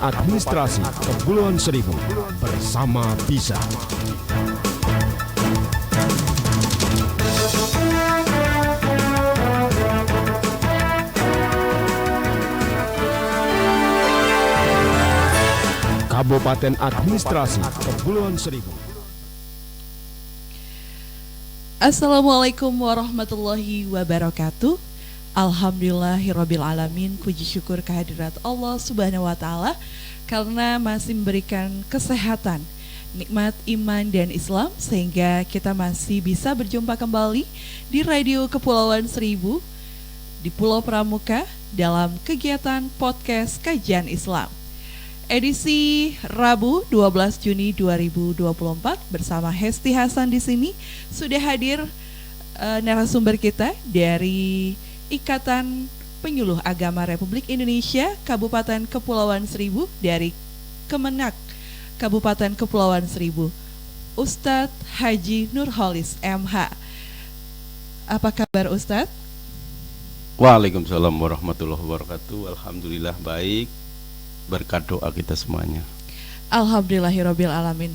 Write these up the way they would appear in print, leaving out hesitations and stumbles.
Administrasi Kepulauan Seribu bersama Bisa. Kabupaten Administrasi Kepulauan Seribu. Assalamualaikum warahmatullahi wabarakatuh. Alhamdulillahirabbil alamin. Puji syukur kehadirat Allah Subhanahu wa taala karena masih memberikan kesehatan, nikmat iman dan Islam sehingga kita masih bisa berjumpa kembali di Radio Kepulauan Seribu di Pulau Pramuka dalam kegiatan podcast Kajian Islam. Edisi Rabu 12 Juni 2024 bersama Hesti Hasan di sini sudah hadir narasumber kita dari Ikatan Penyuluh Agama Republik Indonesia Kabupaten Kepulauan Seribu dari Kemenak Kabupaten Kepulauan Seribu, Ustadz Haji Nurholis MH. Apa kabar Ustadz? Waalaikumsalam warahmatullahi wabarakatuh. Alhamdulillah baik. Berkat doa kita semuanya. Alhamdulillahirabbil alamin.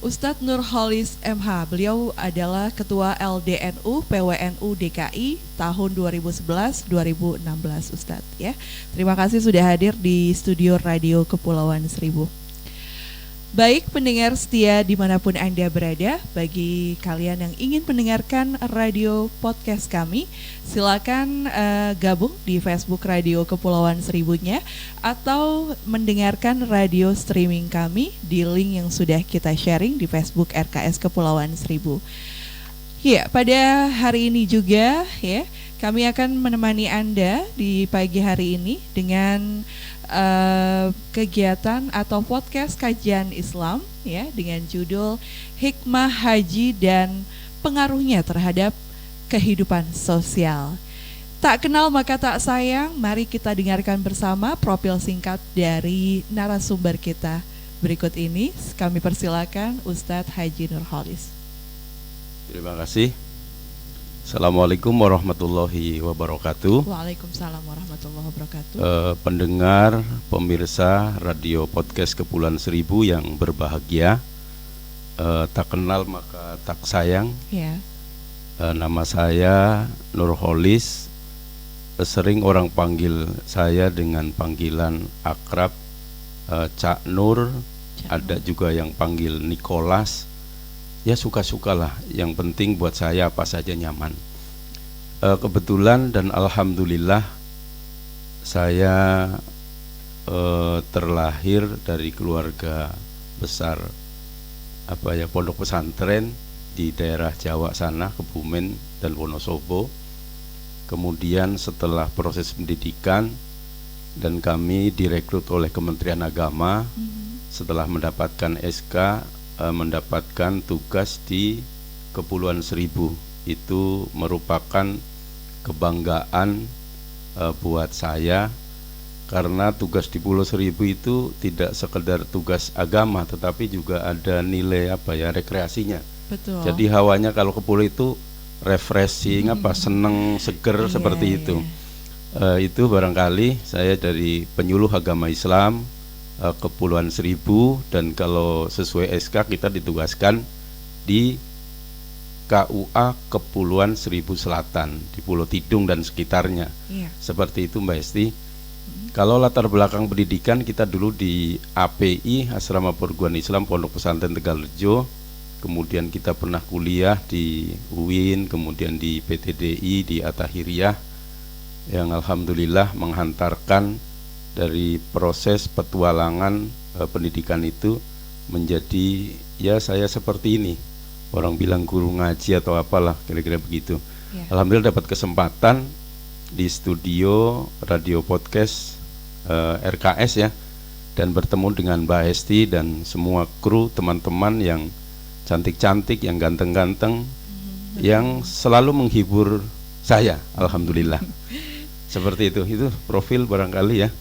Ustadz Nurholis MH, beliau adalah Ketua LDNU PWNU DKI tahun 2011-2016 Ustadz ya. Terima kasih sudah hadir di studio Radio Kepulauan Seribu. Baik pendengar setia dimanapun Anda berada, bagi kalian yang ingin mendengarkan radio podcast kami, silakan gabung di Facebook Radio Kepulauan Seribunya atau mendengarkan radio streaming kami di link yang sudah kita sharing di Facebook RKS Kepulauan Seribu. Ya, pada hari ini juga ya, kami akan menemani Anda di pagi hari ini dengan kegiatan atau podcast kajian Islam ya dengan judul Hikmah Haji dan Pengaruhnya Terhadap Kehidupan Sosial. Tak kenal maka tak sayang, mari kita dengarkan bersama profil singkat dari narasumber kita. Berikut ini kami persilakan Ustadz Haji Nurholis. Terima kasih. Assalamualaikum warahmatullahi wabarakatuh. Waalaikumsalam warahmatullahi wabarakatuh. Pendengar, pemirsa radio podcast Kepulauan Seribu yang berbahagia, tak kenal maka tak sayang. Ya. Nama saya Nurholis. Sering orang panggil saya dengan panggilan akrab Cak Nur. Ada juga yang panggil Nicholas. Ya suka-sukalah, yang penting buat saya apa saja nyaman. Kebetulan dan alhamdulillah saya terlahir dari keluarga besar pondok pesantren di daerah Jawa sana, Kebumen dan Wonosobo. Kemudian setelah proses pendidikan dan kami direkrut oleh Kementerian Agama, setelah mendapatkan SK, mendapatkan tugas di Kepulauan Seribu. Itu merupakan kebanggaan buat saya karena tugas di Pulau Seribu itu tidak sekedar tugas agama tetapi juga ada nilai rekreasinya. Betul. Jadi hawanya kalau ke pulau itu refreshing, seneng, seger seperti itu. Itu barangkali saya dari penyuluh agama Islam Kepulauan Seribu, dan kalau sesuai SK kita ditugaskan di KUA Kepulauan Seribu Selatan di Pulau Tidung dan sekitarnya. Seperti itu Mbak Esti. Kalau latar belakang pendidikan kita dulu di API Asrama Perguruan Islam Pondok Pesantren Tegalrejo, kemudian kita pernah kuliah di UIN, kemudian di PTDI di At-Tahiriyah yang alhamdulillah menghantarkan dari proses petualangan pendidikan itu menjadi ya saya seperti ini. Orang bilang guru ngaji atau apalah kira-kira begitu. Alhamdulillah dapat kesempatan di studio radio podcast RKS ya, dan bertemu dengan Mbak Hesti dan semua kru teman-teman yang cantik-cantik, yang ganteng-ganteng, yang selalu menghibur saya. Alhamdulillah. Seperti itu profil barangkali ya.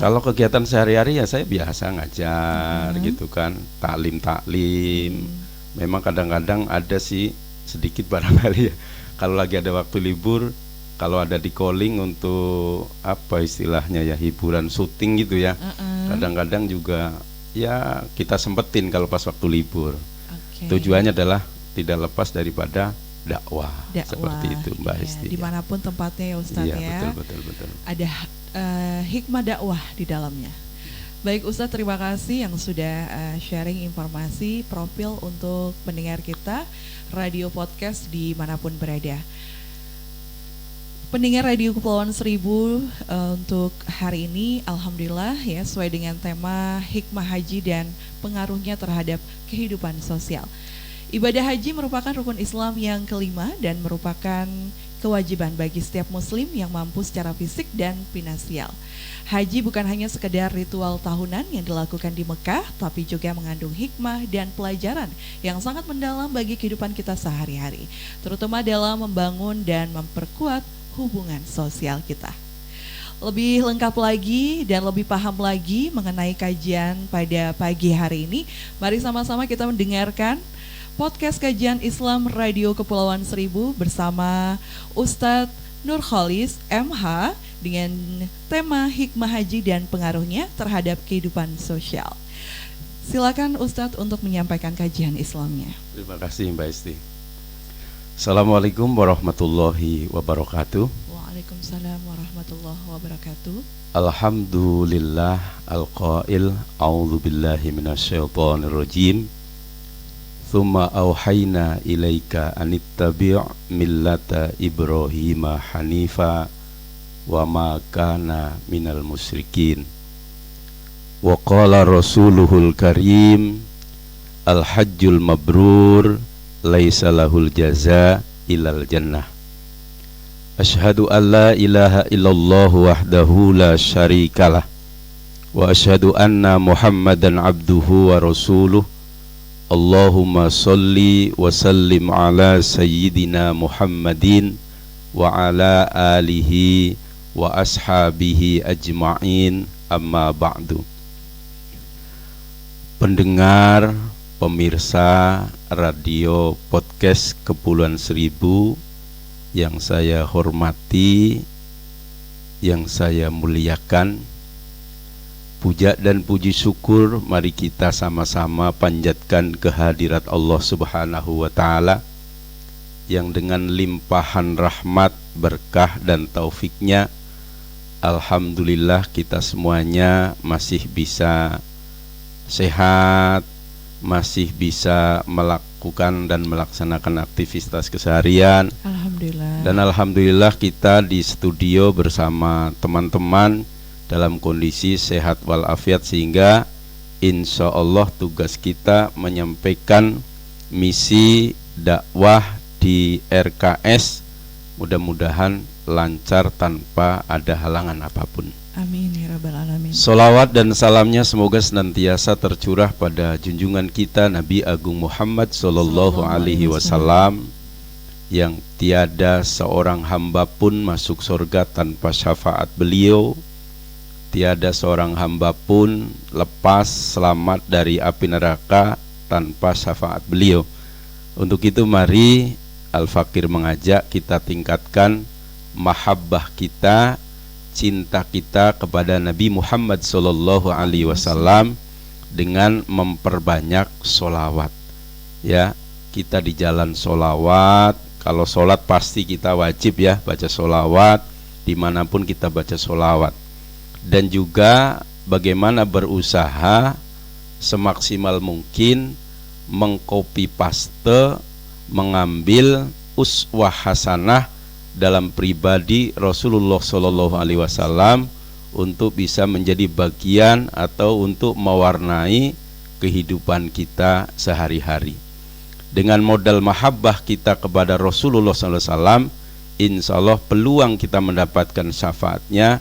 Kalau kegiatan sehari-hari ya saya biasa ngajar gitu kan, taklim. Memang kadang-kadang ada sih sedikit barangkali ya. Kalau lagi ada waktu libur kalau ada di calling untuk apa istilahnya ya, hiburan syuting gitu ya. Kadang-kadang juga ya kita sempetin kalau pas waktu libur. Tujuannya adalah tidak lepas daripada dakwah. Seperti itu Mbak Hesti. Dimanapun tempatnya ya Ustadz ya. Betul. Ada hikmah dakwah di dalamnya. Baik Ustadz, terima kasih yang sudah sharing informasi profil untuk pendengar kita radio podcast dimanapun berada. Pendengar Radio Kepulauan Seribu, untuk hari ini alhamdulillah ya sesuai dengan tema hikmah haji dan pengaruhnya terhadap kehidupan sosial. Ibadah haji merupakan rukun Islam yang kelima dan merupakan kewajiban bagi setiap muslim yang mampu secara fisik dan finansial. Haji bukan hanya sekedar ritual tahunan yang dilakukan di Mekah, tapi juga mengandung hikmah dan pelajaran yang sangat mendalam bagi kehidupan kita sehari-hari, terutama dalam membangun dan memperkuat hubungan sosial kita. Lebih lengkap lagi dan lebih paham lagi mengenai kajian pada pagi hari ini, mari sama-sama kita mendengarkan podcast kajian Islam Radio Kepulauan Seribu bersama Ustadz Nurholis MH dengan tema hikmah haji dan pengaruhnya terhadap kehidupan sosial. Silakan Ustadz untuk menyampaikan kajian Islamnya. Terima kasih Mbak Esti. Assalamualaikum warahmatullahi wabarakatuh. Waalaikumsalam warahmatullahi wabarakatuh. Alhamdulillah al-qail a'udzu billahi minasyaitonir rajim. Tsumma auhayna ilaika anittabi' millata Ibrahim hanifa wa ma kana minal musyrikin. Wa qala rasuluhul karim al-hajjul mabrur laisa lahul jaza ilal jannah. Asyhadu an la ilaha illallah wahdahu la syarikalah wa asyhadu anna Muhammadan abduhu wa rasuluh. Allahumma salli wa sallim ala sayyidina Muhammadin wa ala alihi wa ashabihi ajma'in, amma ba'du. Pendengar, pemirsa radio podcast Kepulauan Seribu yang saya hormati, yang saya muliakan, puja dan puji syukur mari kita sama-sama panjatkan kehadirat Allah Subhanahu wa Ta'ala yang dengan limpahan rahmat, berkah dan taufiknya alhamdulillah kita semuanya masih bisa sehat, masih bisa melakukan dan melaksanakan aktivitas keseharian. Alhamdulillah. Dan alhamdulillah kita di studio bersama teman-teman dalam kondisi sehat walafiat, sehingga insya Allah tugas kita menyampaikan misi dakwah di RKS mudah-mudahan lancar tanpa ada halangan apapun. Amin ya rabbal alamin. Salawat dan salamnya semoga senantiasa tercurah pada junjungan kita Nabi Agung Muhammad sallallahu alaihi wasallam, yang tiada seorang hamba pun masuk surga tanpa syafaat beliau, tiada seorang hamba pun lepas selamat dari api neraka tanpa syafaat beliau. Untuk itu mari Al-Fakir mengajak kita tingkatkan mahabbah kita, cinta kita kepada Nabi Muhammad sallallahu alaihi wasallam dengan memperbanyak solawat. Ya, kita di jalan solawat. Kalau solat pasti kita wajib ya baca solawat, dimanapun kita baca solawat. Dan juga bagaimana berusaha semaksimal mungkin mengcopy paste, mengambil uswah hasanah dalam pribadi Rasulullah Sallallahu Alaihi Wasallam untuk bisa menjadi bagian atau untuk mewarnai kehidupan kita sehari-hari. Dengan modal mahabbah kita kepada Rasulullah Sallallahu Alaihi Wasallam, insya Allah peluang kita mendapatkan syafaatnya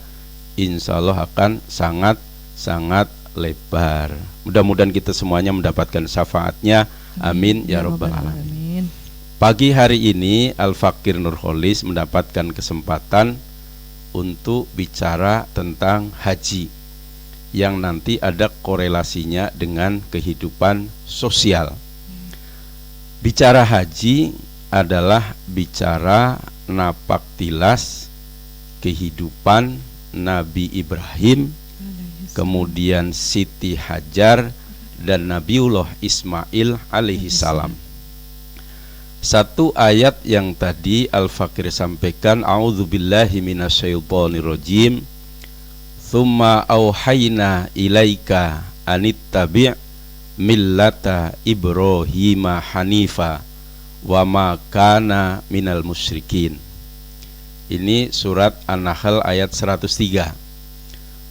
insya Allah akan sangat lebar. Mudah-mudahan kita semuanya mendapatkan syafaatnya. Amin ya rabbal alamin. Pagi hari ini Al-Fakir Nurholis mendapatkan kesempatan untuk bicara tentang haji yang nanti ada korelasinya dengan kehidupan sosial. Bicara haji adalah bicara napak tilas kehidupan Nabi Ibrahim, kemudian Siti Hajar dan Nabiullah Ismail alaihi salam. Satu ayat yang tadi Al-Fakir sampaikan, a'udzubillahi minasyaitonirrajim, tsumma auhayna ilaika anittabi' millata Ibrahima hanifa wa ma kana minal musyrikin. Ini surat An-Nahl ayat 103.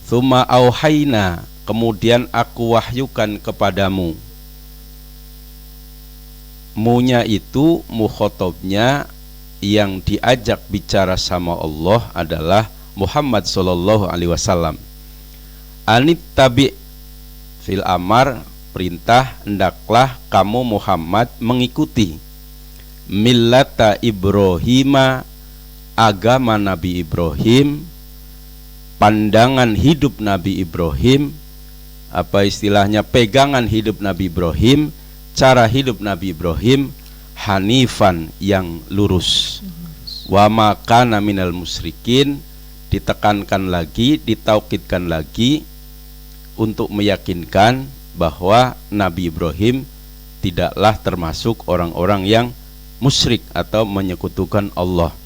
Tsumma auhayna, kemudian aku wahyukan kepadamu. Munya itu mukhotobnya yang diajak bicara sama Allah adalah Muhammad sallallahu alaihi wasallam. Anittabi' fil amar, perintah, hendaklah kamu Muhammad mengikuti millata Ibrahima, agama Nabi Ibrahim, pandangan hidup Nabi Ibrahim, apa istilahnya, pegangan hidup Nabi Ibrahim, cara hidup Nabi Ibrahim, hanifan, yang lurus, wa ma kana minal musyrikin, ditekankan lagi, ditaukidkan lagi untuk meyakinkan bahwa Nabi Ibrahim tidaklah termasuk orang-orang yang musyrik atau menyekutukan Allah.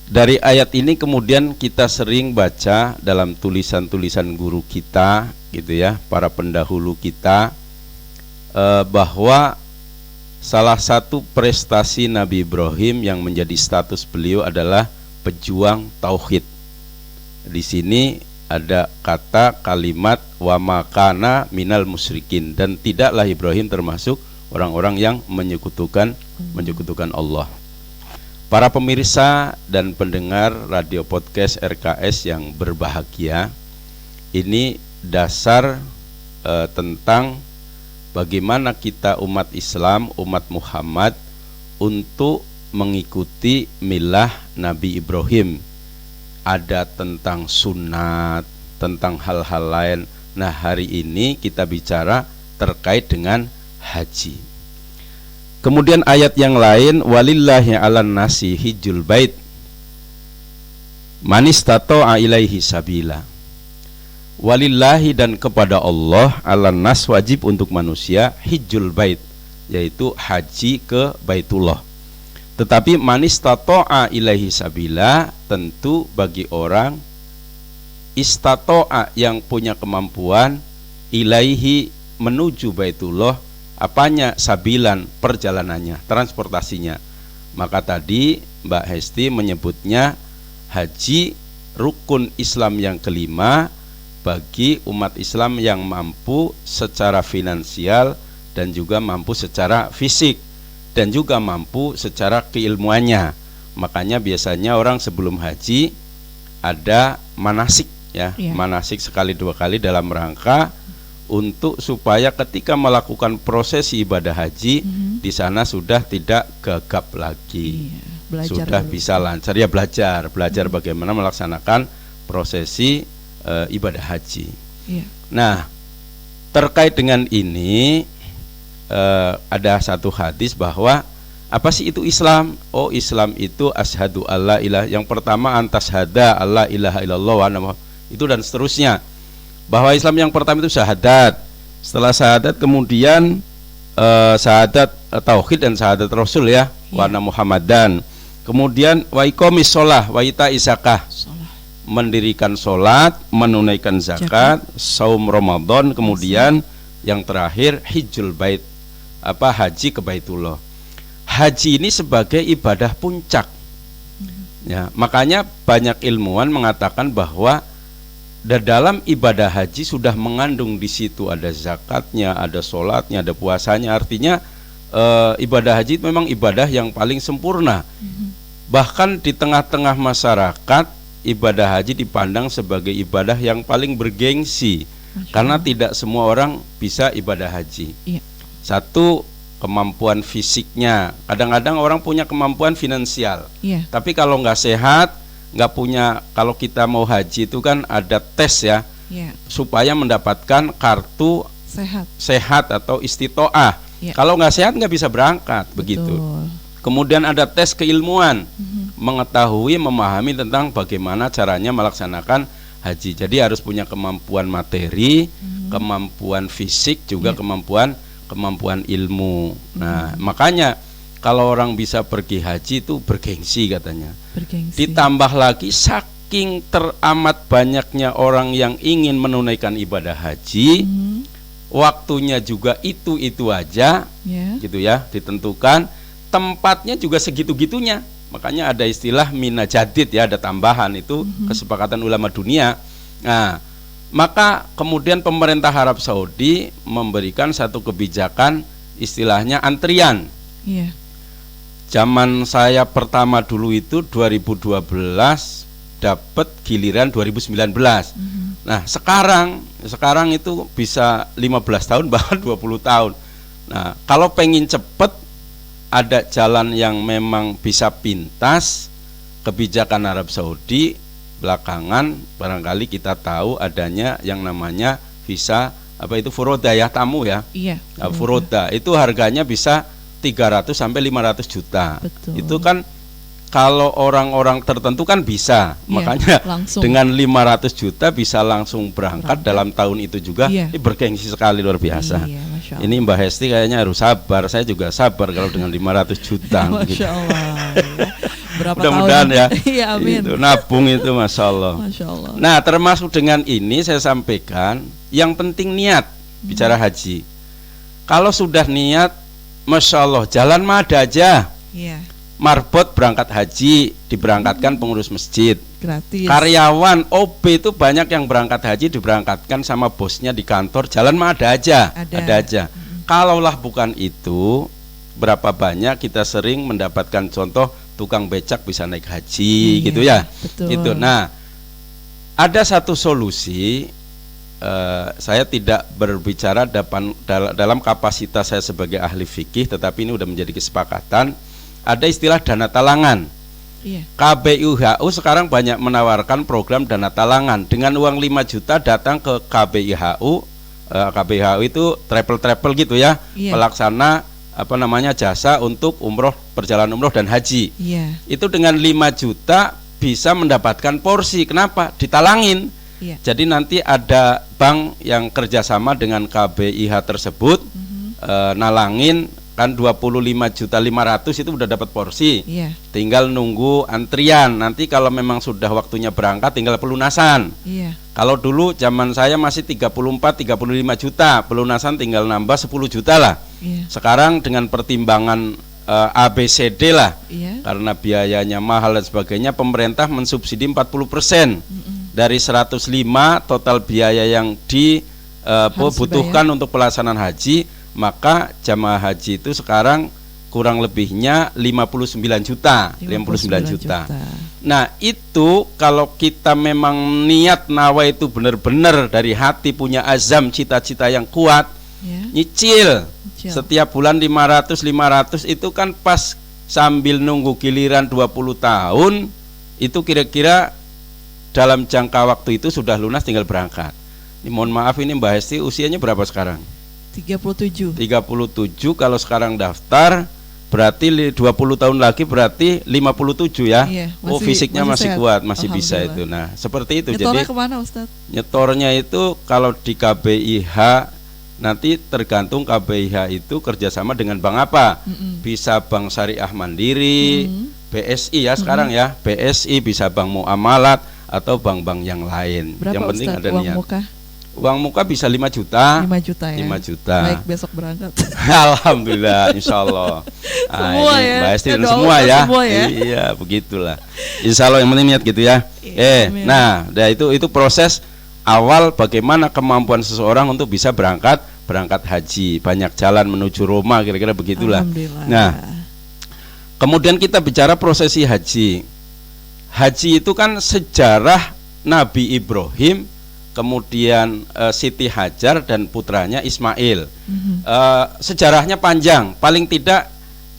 Dari ayat ini kemudian kita sering baca dalam tulisan-tulisan guru kita, gitu ya, para pendahulu kita, bahwa salah satu prestasi Nabi Ibrahim yang menjadi status beliau adalah pejuang tauhid. Di sini ada kata kalimat wa makana minal musyrikin, dan tidaklah Ibrahim termasuk orang-orang yang menyekutukan Allah. Para pemirsa dan pendengar radio podcast RKS yang berbahagia, ini dasar tentang bagaimana kita umat Islam, umat Muhammad, untuk mengikuti milah Nabi Ibrahim. Ada tentang sunat, tentang hal-hal lain. Nah, hari ini kita bicara terkait dengan haji. Kemudian ayat yang lain, walillahi 'alan nasi hijjul bait man istata'a ilaihi sabila. Walillahi, dan kepada Allah, 'alan nas, wajib untuk manusia, hijjul bait, yaitu haji ke Baitullah. Tetapi man istata'a ilaihi sabila, tentu bagi orang istata'a yang punya kemampuan, ilaihi, menuju Baitullah, apanya, sabilan, perjalanannya, transportasinya. Maka tadi Mbak Hesti menyebutnya haji rukun Islam yang kelima bagi umat Islam yang mampu secara finansial dan juga mampu secara fisik dan juga mampu secara keilmuannya. Makanya biasanya orang sebelum haji ada manasik, ya, manasik sekali dua kali dalam rangka untuk supaya ketika melakukan prosesi ibadah haji di sana sudah tidak gegap lagi, sudah dulu bisa lancar, ya, belajar bagaimana melaksanakan prosesi ibadah haji. Nah, terkait dengan ini ada satu hadis bahwa apa sih itu Islam? Oh, Islam itu asyhadu alla ilaha, yang pertama antas hada alla ilaha illallah wa anna itu dan seterusnya. Bahwa Islam yang pertama itu syahadat. Setelah syahadat kemudian syahadat tauhid dan syahadat Rasul, ya, wa anna Muhammadan. Kemudian wa iqamis shalah wa ita'iz zakah, mendirikan sholat, menunaikan zakat, saum Ramadan, kemudian yang terakhir hijjul bait, apa, haji ke Baitullah. Haji ini sebagai ibadah puncak. Ya, makanya banyak ilmuwan mengatakan bahwa dalam ibadah haji sudah mengandung di situ ada zakatnya, ada sholatnya, ada puasanya. Artinya ibadah haji memang ibadah yang paling sempurna. Bahkan di tengah-tengah masyarakat, ibadah haji dipandang sebagai ibadah yang paling bergengsi, karena tidak semua orang bisa ibadah haji. Satu, kemampuan fisiknya. Kadang-kadang orang punya kemampuan finansial, tapi kalau nggak sehat, nggak punya. Kalau kita mau haji itu kan ada tes, ya, supaya mendapatkan kartu sehat atau istitoah. Kalau nggak sehat nggak bisa berangkat. Begitu. Kemudian ada tes keilmuan. mengetahui, memahami tentang bagaimana caranya melaksanakan haji. Jadi harus punya kemampuan materi, kemampuan fisik, juga kemampuan ilmu. Nah, makanya kalau orang bisa pergi haji itu bergengsi katanya. Ditambah lagi saking teramat banyaknya orang yang ingin menunaikan ibadah haji, waktunya juga itu aja, gitu ya, ditentukan. Tempatnya juga segitu-gitunya. Makanya ada istilah mina jadid ya, ada tambahan itu kesepakatan ulama dunia. Nah, maka kemudian pemerintah Arab Saudi memberikan satu kebijakan istilahnya antrian. Zaman saya pertama dulu itu 2012 dapat giliran 2019. Nah, sekarang itu bisa 15 tahun bahkan 20 tahun. Nah, kalau pengen cepet ada jalan yang memang bisa pintas, kebijakan Arab Saudi belakangan barangkali kita tahu adanya yang namanya visa furoda ya, tamu ya. Nah, furoda itu harganya bisa 300 sampai 500 juta. Betul. Itu kan kalau orang-orang tertentu kan bisa, makanya langsung. Dengan 500 juta bisa langsung berangkat dalam tahun itu juga. Ini bergengsi sekali, luar biasa. Ini Mbak Hesti kayaknya harus sabar, saya juga sabar kalau dengan 500 juta. Masya Allah. Berapa mudah-mudahan tahun? Ya. Iya, amin. Itu nabung itu, Masya Allah. Masya Allah. Nah, termasuk dengan ini saya sampaikan, yang penting niat bicara haji. Kalau sudah niat, Masya Allah, jalan mah ada aja. Marbot berangkat haji, diberangkatkan pengurus masjid. Gratis. Karyawan OB itu banyak yang berangkat haji diberangkatkan sama bosnya di kantor. Jalan mah ada aja. Kalaulah bukan itu, berapa banyak kita sering mendapatkan contoh tukang becak bisa naik haji, gitu ya. Betul. Gitu. Nah, ada satu solusi. Saya tidak berbicara dalam kapasitas saya sebagai ahli fikih, tetapi ini sudah menjadi kesepakatan. Ada istilah dana talangan. KBIHU sekarang banyak menawarkan program dana talangan. Dengan uang 5 juta datang ke KBIHU. KBIHU itu travel gitu ya, pelaksana jasa untuk umroh, perjalanan umroh dan haji. Itu dengan 5 juta bisa mendapatkan porsi. Kenapa? Ditalangin. Jadi nanti ada bank yang kerjasama dengan KBIH tersebut, nalangin kan 25.500.000 itu udah dapat porsi. Tinggal nunggu antrian. Nanti kalau memang sudah waktunya berangkat tinggal pelunasan. Kalau dulu zaman saya masih 34-35 juta, pelunasan tinggal nambah 10 juta lah. Sekarang dengan pertimbangan ABCD lah, karena biayanya mahal dan sebagainya, pemerintah mensubsidi 40%. Dari 105 total biaya yang dibutuhkan untuk pelaksanaan haji, maka jamaah haji itu sekarang kurang lebihnya 59 juta. Nah, itu kalau kita memang niat nawa itu benar-benar dari hati, punya azam, cita-cita yang kuat, nyicil setiap bulan 500 itu kan pas sambil nunggu giliran 20 tahun, itu kira-kira dalam jangka waktu itu sudah lunas, tinggal berangkat. Ini mohon maaf, ini Mbak Hesti usianya berapa sekarang? 37 kalau sekarang daftar, berarti 20 tahun lagi berarti 57 ya. Fisiknya masih kuat, masih bisa itu. Nah, seperti itu. Nyetornya jadi kemana, Ustaz? Nyetornya itu kalau di KBIH nanti tergantung KBIH itu kerjasama dengan bank apa. Bisa Bank Syariah Mandiri, BSI ya sekarang ya, BSI, bisa Bank Muamalat atau bank-bank yang lain. Berapa, yang penting Ustaz, ada uang niat. muka? Uang muka bisa 5 juta. 5 juta ya. 5 juta. Baik, besok berangkat. Alhamdulillah, insya Allah. Semua ya. Mbak Esti dan semua ya. Iya, begitulah. Insya Allah, yang penting niat gitu ya. Nah, itu proses awal bagaimana kemampuan seseorang untuk bisa berangkat haji. Banyak jalan menuju Roma, kira-kira begitulah. Nah, kemudian kita bicara prosesi haji. Haji itu kan sejarah Nabi Ibrahim, kemudian Siti Hajar dan putranya Ismail. Sejarahnya panjang, paling tidak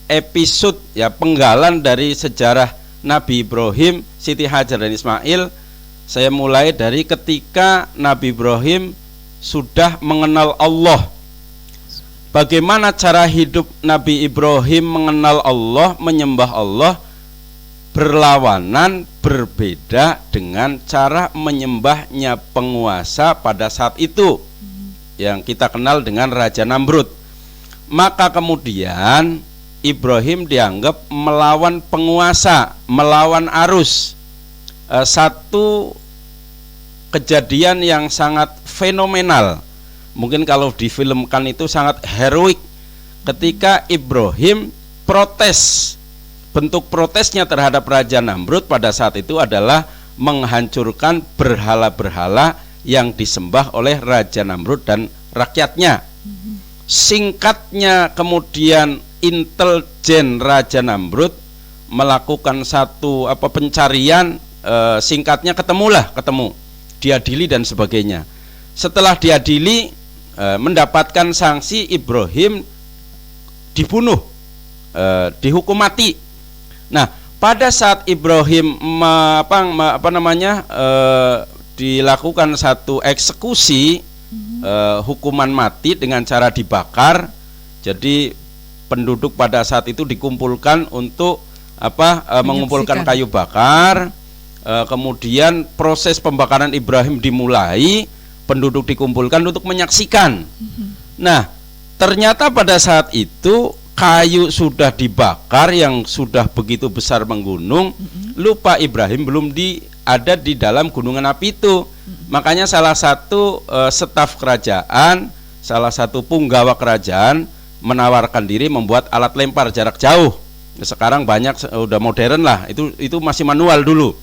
episode ya, penggalan dari sejarah Nabi Ibrahim, Siti Hajar dan Ismail. Saya mulai dari ketika Nabi Ibrahim sudah mengenal Allah. Bagaimana cara hidup Nabi Ibrahim mengenal Allah, menyembah Allah, berlawanan, berbeda dengan cara menyembahnya penguasa pada saat itu, yang kita kenal dengan Raja Namrud. Maka kemudian Ibrahim dianggap melawan penguasa, melawan arus. Satu kejadian yang sangat fenomenal, mungkin kalau difilmkan itu sangat heroik, ketika Ibrahim protes. Bentuk protesnya terhadap Raja Namrud pada saat itu adalah menghancurkan berhala-berhala yang disembah oleh Raja Namrud dan rakyatnya. Singkatnya kemudian intelijen Raja Namrud melakukan satu pencarian, singkatnya ketemu, diadili dan sebagainya. Setelah diadili, mendapatkan sanksi, Ibrahim dibunuh, dihukum mati. Nah, pada saat Ibrahim dilakukan satu eksekusi, hukuman mati dengan cara dibakar. Jadi penduduk pada saat itu dikumpulkan untuk mengumpulkan kayu bakar. Kemudian proses pembakaran Ibrahim dimulai, penduduk dikumpulkan untuk menyaksikan. Nah, ternyata pada saat itu kayu sudah dibakar yang sudah begitu besar menggunung. Lupa Ibrahim belum ada di dalam gunungan api itu. Makanya salah satu staf kerajaan, salah satu punggawa kerajaan menawarkan diri membuat alat lempar jarak jauh. Sekarang banyak, udah modern lah, itu masih manual dulu.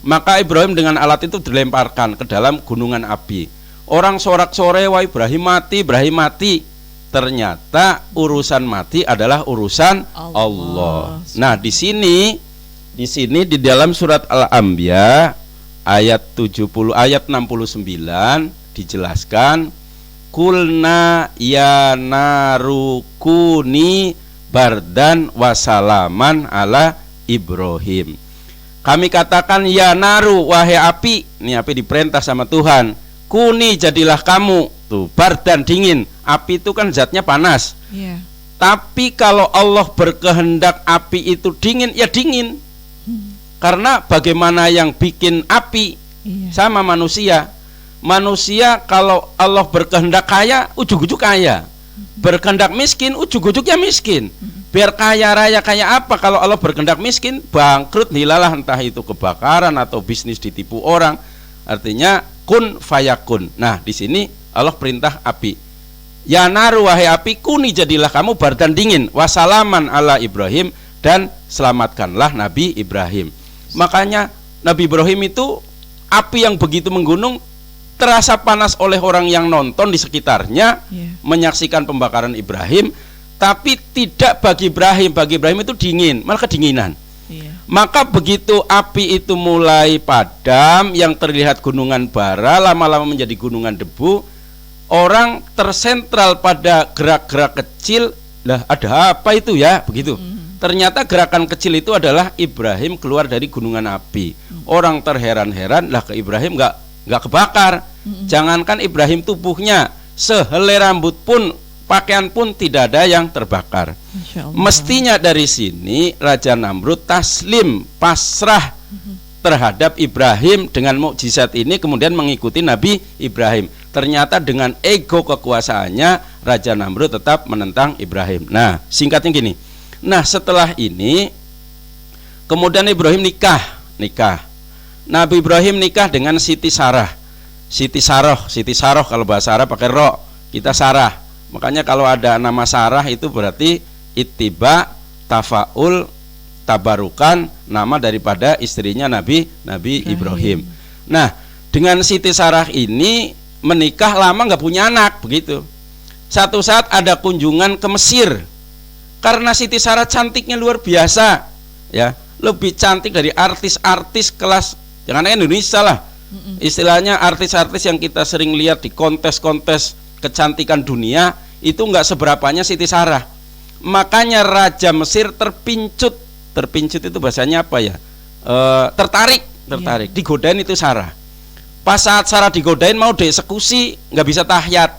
Maka Ibrahim dengan alat itu dilemparkan ke dalam gunungan api. Orang sorak-sore, wah Ibrahim mati. Ternyata urusan mati adalah urusan Allah. Nah, di sini di dalam surat Al-Anbiya ayat 69 dijelaskan, kulna ya narukuni bardan wasalaman ala Ibrahim. Kami katakan, ya naru, wahai api. Ini api diperintah sama Tuhan, kuni, jadilah kamu. Tuh, bardan, dingin. Api itu kan zatnya panas. Tapi kalau Allah berkehendak api itu dingin, ya dingin. Karena bagaimana yang bikin api? Sama manusia. Manusia kalau Allah berkehendak kaya, ujug-ujug kaya. Berkehendak miskin, ujug-ujugnya miskin. Biar kaya raya kayak apa, kalau Allah berkehendak miskin, bangkrut, hilalah, entah itu kebakaran atau bisnis ditipu orang. Artinya kun fayakun. Nah, di sini Allah perintah api, ya naru, wahai api, kuni, jadilah kamu bardan, dingin, wasalaman ala Ibrahim, dan selamatkanlah Nabi Ibrahim. Makanya Nabi Ibrahim itu api yang begitu menggunung, terasa panas oleh orang yang nonton di sekitarnya, menyaksikan pembakaran Ibrahim. Tapi tidak bagi Ibrahim itu dingin, malah kedinginan. Maka begitu api itu mulai padam, yang terlihat gunungan bara lama-lama menjadi gunungan debu, orang tersentral pada gerak-gerak kecil. Lah, ada apa itu ya, begitu. Ternyata gerakan kecil itu adalah Ibrahim keluar dari gunungan api. Orang terheran-heran, lah ke Ibrahim nggak kebakar. Jangankan Ibrahim tubuhnya, sehelai rambut pun, pakaian pun tidak ada yang terbakar. Mestinya dari sini Raja Namrud taslim, pasrah terhadap Ibrahim dengan mukjizat ini, kemudian mengikuti Nabi Ibrahim. Ternyata dengan ego kekuasaannya, Raja Namrud tetap menentang Ibrahim. Nah, singkatnya gini. Nah, setelah ini kemudian Ibrahim nikah. Nabi Ibrahim nikah dengan Siti Sarah. Siti Saroh kalau bahasa Arab pakai ro, kita Sarah. Makanya kalau ada nama Sarah itu berarti ittiba, tafaul, tabarukan, nama daripada istrinya Nabi Ibrahim. Nah, dengan Siti Sarah ini menikah lama nggak punya anak, begitu. Satu saat ada kunjungan ke Mesir, karena Siti Sarah cantiknya luar biasa, ya, lebih cantik dari artis-artis kelas, jangan Indonesia lah, istilahnya artis-artis yang kita sering lihat di kontes-kontes kecantikan dunia, itu nggak seberapanya Siti Sarah. Makanya Raja Mesir terpincut itu bahasanya apa ya? Tertarik, digodain itu Sarah. Pas saat Sarah digodain mau dieksekusi, nggak bisa tahiyat,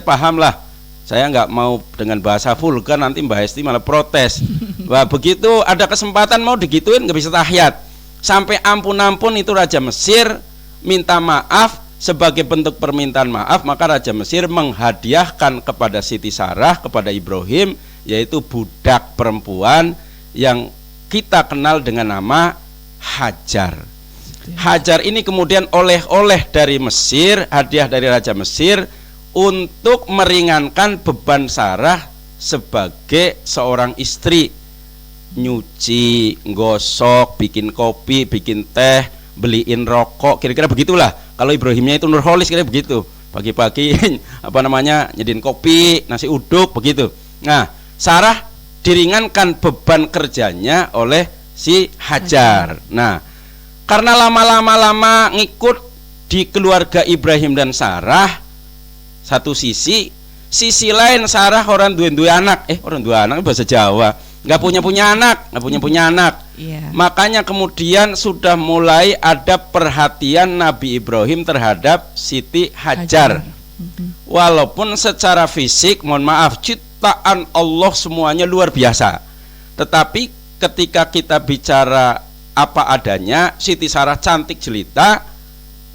paham lah. Saya nggak mau dengan bahasa vulgar, nanti Mbak Hesti malah protes. Wah, begitu ada kesempatan mau digituin nggak bisa tahiyat. Sampai ampun-ampun itu Raja Mesir minta maaf, sebagai bentuk permintaan maaf maka Raja Mesir menghadiahkan kepada Siti Sarah, kepada Ibrahim, yaitu budak perempuan yang kita kenal dengan nama Hajar. Hajar ini kemudian oleh-oleh dari Mesir, hadiah dari Raja Mesir untuk meringankan beban Sarah sebagai seorang istri, nyuci, gosok, bikin kopi, bikin teh, beliin rokok, kira-kira begitulah. Kalau Ibrahimnya itu Nurholis kira begitu, pagi-pagi nyedin kopi, nasi uduk begitu. Nah, Sarah diringankan beban kerjanya oleh si Hajar. Nah, karena lama ngikut di keluarga Ibrahim dan Sarah, satu sisi lain Sarah orang dua anak, orang dua anak bahasa Jawa, nggak punya anak. Yeah. Makanya kemudian sudah mulai ada perhatian Nabi Ibrahim terhadap Siti Hajar. Walaupun secara fisik, mohon maaf, ciptaan Allah semuanya luar biasa, tetapi ketika kita bicara apa adanya, Siti Sarah cantik jelita,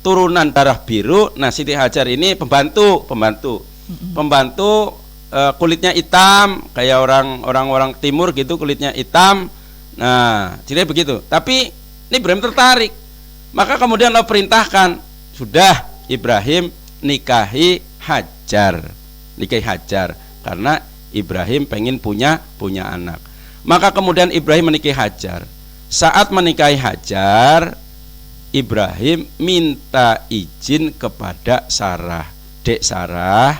turunan darah biru. Nah, Siti Hajar ini pembantu kulitnya hitam, kayak orang timur gitu, kulitnya hitam. Nah, jadi begitu. Tapi ini Ibrahim tertarik, maka kemudian Allah perintahkan, sudah Ibrahim nikahi Hajar, karena Ibrahim pengen punya anak. Maka kemudian Ibrahim menikahi Hajar. Saat menikahi Hajar, Ibrahim minta izin kepada Sarah, Dek Sarah,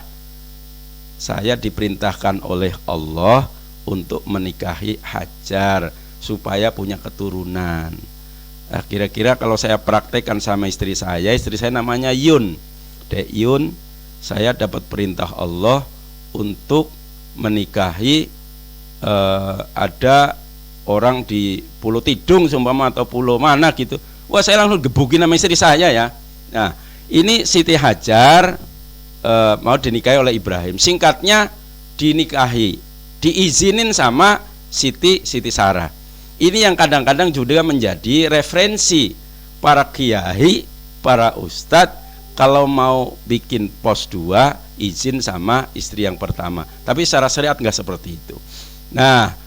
saya diperintahkan oleh Allah untuk menikahi Hajar supaya punya keturunan. Nah, kira-kira kalau saya praktekkan sama istri saya namanya Yun, Dek Yun, saya dapat perintah Allah untuk menikahi ada orang di Pulau Tidung seumpama atau pulau mana gitu. Wah, saya langsung gebukin nama istri saya ya. Nah, ini Siti Hajar mau dinikahi oleh Ibrahim. Singkatnya dinikahi, diizinin sama Siti Sarah. Ini yang kadang-kadang juga menjadi referensi para kiai, para ustadz kalau mau bikin pos 2 izin sama istri yang pertama. Tapi secara syariat nggak seperti itu. Nah,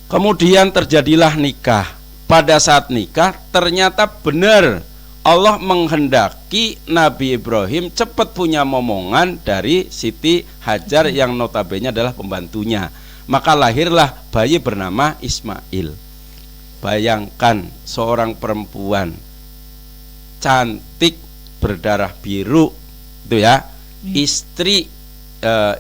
kemudian terjadilah nikah. Pada saat nikah ternyata benar Allah menghendaki Nabi Ibrahim cepat punya momongan dari Siti Hajar yang notabene adalah pembantunya. Maka lahirlah bayi bernama Ismail. Bayangkan seorang perempuan cantik berdarah biru itu ya, istri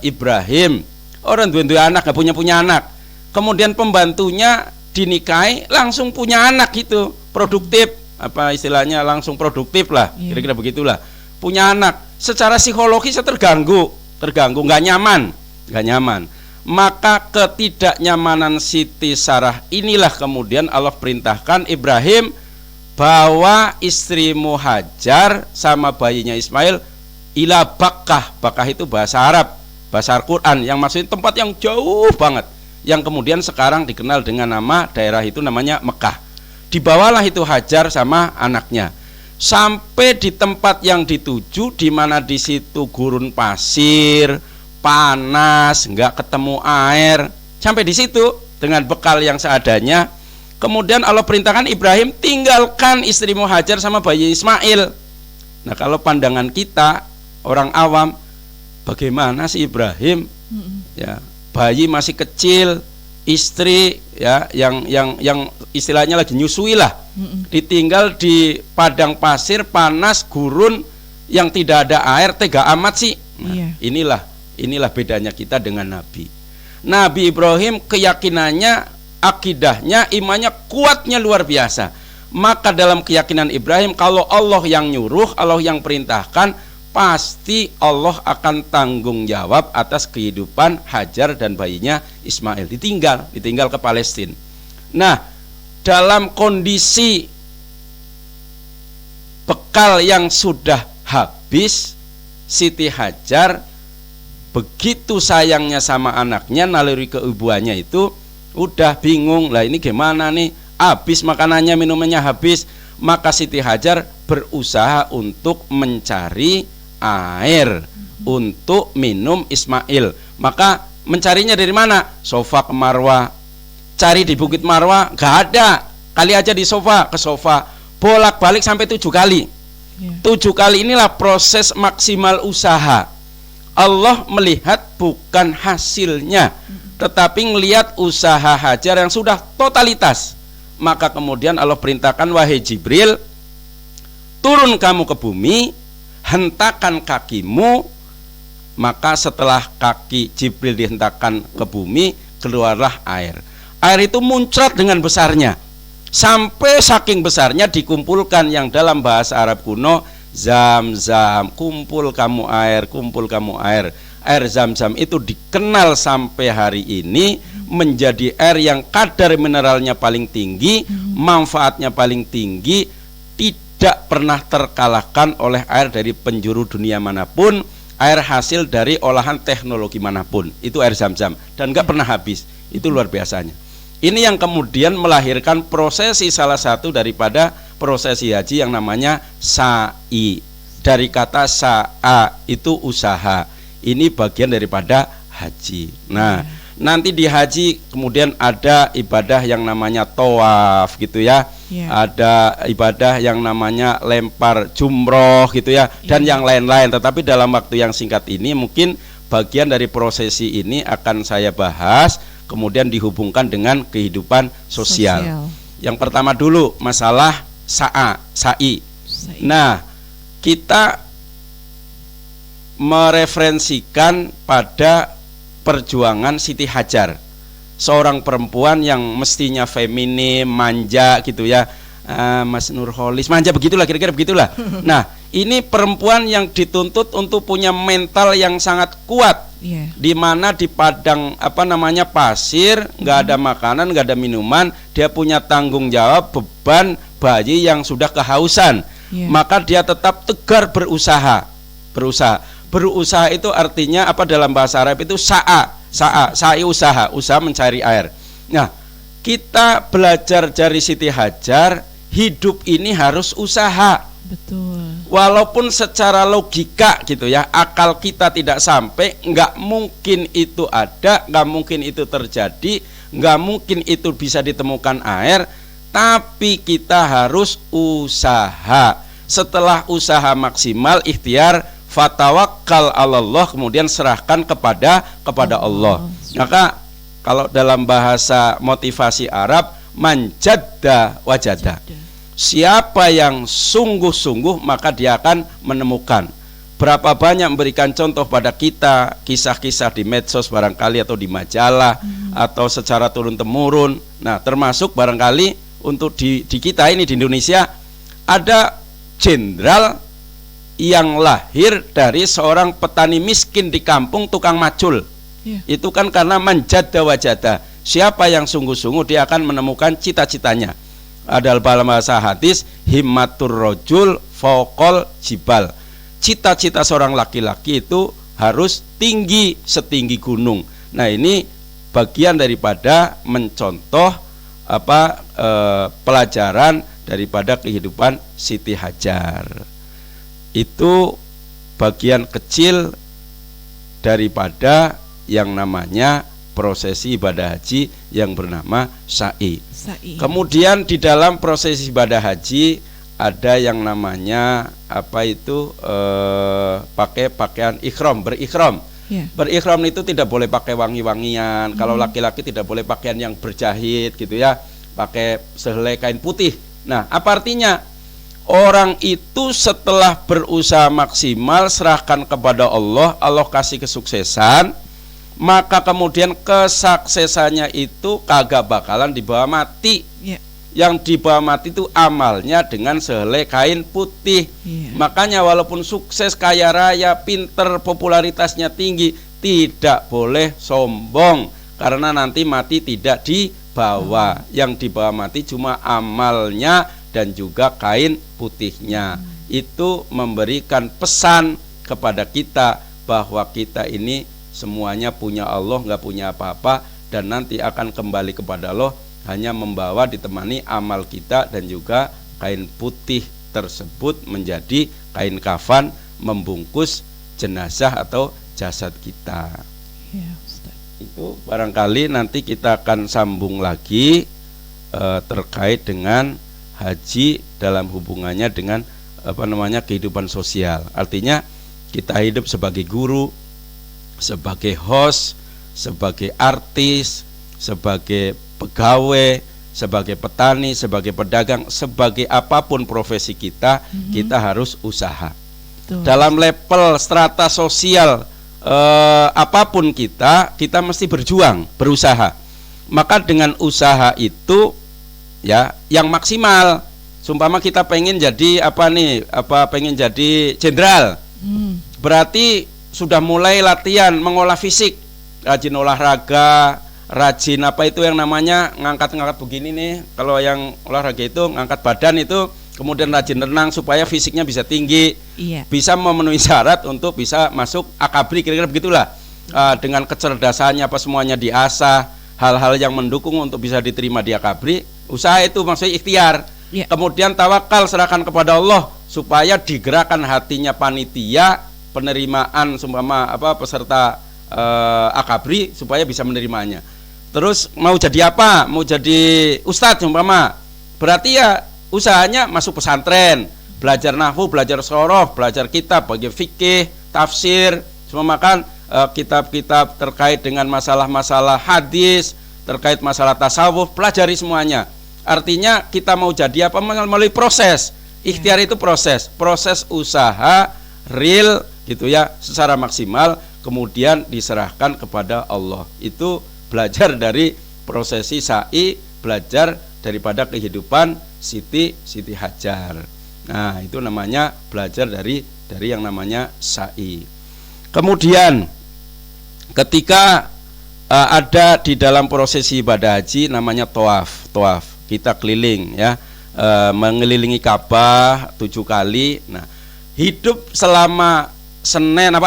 Ibrahim, orang dua anak, gak punya anak. Kemudian pembantunya dinikahi langsung punya anak gitu, produktif, apa istilahnya, langsung produktif lah, kira-kira begitulah, punya anak. Secara psikologis terganggu, nggak nyaman. Maka ketidaknyamanan Siti Sarah inilah kemudian Allah perintahkan Ibrahim, bawa istrimu Hajar sama bayinya Ismail ila Bakkah. Bakkah itu bahasa Arab, bahasa Al-Quran, yang maksudnya tempat yang jauh banget, yang kemudian sekarang dikenal dengan nama daerah itu namanya Mekah. Dibawalah itu Hajar sama anaknya sampai di tempat yang dituju, di mana di situ gurun pasir, panas, nggak ketemu air. Sampai di situ dengan bekal yang seadanya. Kemudian Allah perintahkan Ibrahim, tinggalkan istrimu Hajar sama bayi Ismail. Nah, kalau pandangan kita orang awam, bagaimana sih Ibrahim? Ya, bayi masih kecil, istri ya yang istilahnya lagi nyusui lah, ditinggal di padang pasir panas gurun yang tidak ada air, tega amat sih. Nah, inilah bedanya kita dengan Nabi Ibrahim. Keyakinannya, akidahnya, imannya kuatnya luar biasa. Maka dalam keyakinan Ibrahim, kalau Allah yang nyuruh, Allah yang perintahkan, pasti Allah akan tanggung jawab atas kehidupan Hajar dan bayinya Ismail. Ditinggal ke Palestina. Nah, dalam kondisi bekal yang sudah habis, Siti Hajar begitu sayangnya sama anaknya, naluri keibuannya itu udah bingung, lah ini gimana nih, habis makanannya, minumannya habis. Maka Siti Hajar berusaha untuk mencari air untuk minum Ismail. Maka mencarinya dari mana? Sofa ke Marwah. Cari di Bukit Marwah, gak ada. Kali aja di sofa, ke sofa, bolak-balik sampai 7 kali. 7 kali inilah proses maksimal usaha. Allah melihat bukan hasilnya, tetapi melihat usaha Hajar yang sudah totalitas. Maka kemudian Allah perintahkan, wahai Jibril, turun kamu ke bumi, hentakan kakimu. Maka setelah kaki Jibril dihentakkan ke bumi, keluarlah air. Air itu muncrat dengan besarnya, sampai saking besarnya dikumpulkan yang dalam bahasa Arab kuno, Zam-zam, kumpul kamu air, kumpul kamu air. Air Zam-zam itu dikenal sampai hari ini menjadi air yang kadar mineralnya paling tinggi, manfaatnya paling tinggi, tidak pernah terkalahkan oleh air dari penjuru dunia manapun, air hasil dari olahan teknologi manapun. Itu air Zam-zam dan gak pernah habis. Itu luar biasanya. Ini yang kemudian melahirkan prosesi, salah satu daripada prosesi haji yang namanya sa'i. Dari kata sa'a itu usaha. Ini bagian daripada haji. Nah, nanti di haji kemudian ada ibadah yang namanya tawaf gitu ya. Ada ibadah yang namanya lempar jumroh gitu ya, dan yang lain-lain. Tetapi dalam waktu yang singkat ini mungkin bagian dari prosesi ini akan saya bahas, kemudian dihubungkan dengan kehidupan sosial. Yang pertama dulu masalah sa'i. Nah, kita mereferensikan pada perjuangan Siti Hajar, seorang perempuan yang mestinya feminim, manja gitu ya, Mas Nurholis manja, begitulah, kira-kira begitulah. Nah, ini perempuan yang dituntut untuk punya mental yang sangat kuat, di mana di padang pasir, nggak ada makanan, nggak ada minuman, dia punya tanggung jawab, beban bayi yang sudah kehausan. Maka dia tetap tegar berusaha. Berusaha itu artinya apa dalam bahasa Arab itu sa'i, usaha mencari air. Nah, kita belajar dari Siti Hajar, hidup ini harus usaha. Betul. Walaupun secara logika gitu ya, akal kita tidak sampai, nggak mungkin itu ada, nggak mungkin itu terjadi, nggak mungkin itu bisa ditemukan air, tapi kita harus usaha. Setelah usaha maksimal, ikhtiar, fatawakkal 'alallah, kemudian serahkan kepada Allah. Maka kalau dalam bahasa motivasi Arab, manjadda wajada. Siapa yang sungguh-sungguh maka dia akan menemukan. Berapa banyak memberikan contoh pada kita, kisah-kisah di medsos barangkali, atau di majalah, atau secara turun-temurun. Nah, termasuk barangkali untuk di kita ini di Indonesia, ada jenderal yang lahir dari seorang petani miskin di kampung, tukang macul. Itu kan karena manjadda wajada. Siapa yang sungguh-sungguh dia akan menemukan cita-citanya. Ada dalam bahasa hadis, himmatur rojul fokol jibal. Cita-cita seorang laki-laki itu harus tinggi setinggi gunung. Nah, ini bagian daripada mencontoh pelajaran daripada kehidupan Siti Hajar. Itu bagian kecil daripada yang namanya prosesi ibadah haji yang bernama sa'i. Kemudian di dalam prosesi ibadah haji ada yang namanya pakai pakaian ikhram, berikhram. Berikhram itu tidak boleh pakai wangi-wangian. Kalau laki-laki tidak boleh pakaian yang berjahit gitu ya, pakai sehelai kain putih. Nah, apa artinya? Orang itu setelah berusaha maksimal, serahkan kepada Allah, Allah kasih kesuksesan, maka kemudian kesuksesannya itu kagak bakalan dibawa mati. Yang dibawa mati itu amalnya dengan sehelai kain putih. Makanya walaupun sukses, kaya raya, pinter, popularitasnya tinggi, tidak boleh sombong, karena nanti mati tidak dibawa. Yang dibawa mati cuma amalnya dan juga kain putihnya. Itu memberikan pesan kepada kita bahwa kita ini semuanya punya Allah, nggak punya apa-apa, dan nanti akan kembali kepada Allah, hanya membawa ditemani amal kita dan juga kain putih tersebut menjadi kain kafan membungkus jenazah atau jasad kita. Ya, Ustaz. Itu barangkali nanti kita akan sambung lagi terkait dengan haji dalam hubungannya dengan kehidupan sosial. Artinya kita hidup sebagai guru, sebagai host, sebagai artis, sebagai pegawai, sebagai petani, sebagai pedagang, sebagai apapun profesi kita, kita harus usaha. Betul. Dalam level strata sosial apapun kita mesti berjuang, berusaha. Maka dengan usaha itu ya yang maksimal. Sumpama kita pengen jadi pengen jadi jenderal, berarti sudah mulai latihan mengolah fisik, rajin olahraga, rajin yang namanya ngangkat begini nih. Kalau yang olahraga itu ngangkat badan itu, kemudian rajin renang supaya fisiknya bisa tinggi, bisa memenuhi syarat untuk bisa masuk akabri, kira-kira begitulah. Dengan kecerdasannya semuanya diasah, hal-hal yang mendukung untuk bisa diterima di akabri. Usaha itu maksudnya ikhtiar. Kemudian tawakal, serahkan kepada Allah supaya digerakkan hatinya panitia penerimaan peserta akabri supaya bisa menerimanya. Terus mau jadi apa? Mau jadi ustadz berarti ya usahanya masuk pesantren, belajar nahwu, belajar shoroh, belajar kitab bagi fikih, tafsir, kitab-kitab terkait dengan masalah-masalah hadis, terkait masalah tasawuf, pelajari semuanya. Artinya kita mau jadi apa melalui proses. Ikhtiar itu proses usaha real gitu ya, secara maksimal, kemudian diserahkan kepada Allah. Itu belajar dari prosesi sa'i, belajar daripada kehidupan Siti Hajar. Nah, itu namanya belajar dari yang namanya sa'i. Kemudian ketika ada di dalam prosesi ibadah haji namanya tawaf. Kita keliling ya, mengelilingi Ka'bah 7 kali. Nah, hidup selama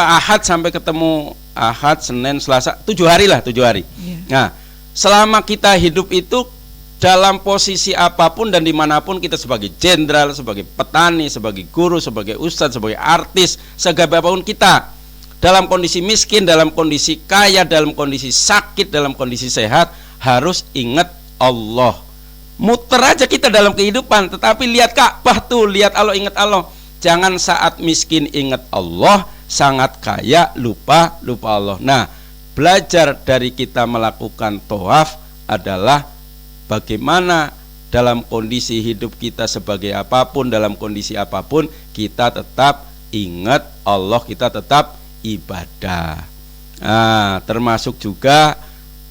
Ahad sampai ketemu Ahad, Senin, Selasa, 7 hari. Nah, selama kita hidup itu dalam posisi apapun dan dimanapun kita, sebagai jenderal, sebagai petani, sebagai guru, sebagai ustadz, sebagai artis, sebagai apapun kita, dalam kondisi miskin, dalam kondisi kaya, dalam kondisi sakit, dalam kondisi sehat, harus ingat Allah. Muter aja kita dalam kehidupan, tetapi lihat Ka'bah tuh, lihat Allah, ingat Allah. Jangan saat miskin ingat Allah, sangat kaya lupa Allah. Nah, belajar dari kita melakukan tawaf adalah bagaimana dalam kondisi hidup kita sebagai apapun, dalam kondisi apapun, kita tetap ingat Allah, kita tetap ibadah. Nah, termasuk juga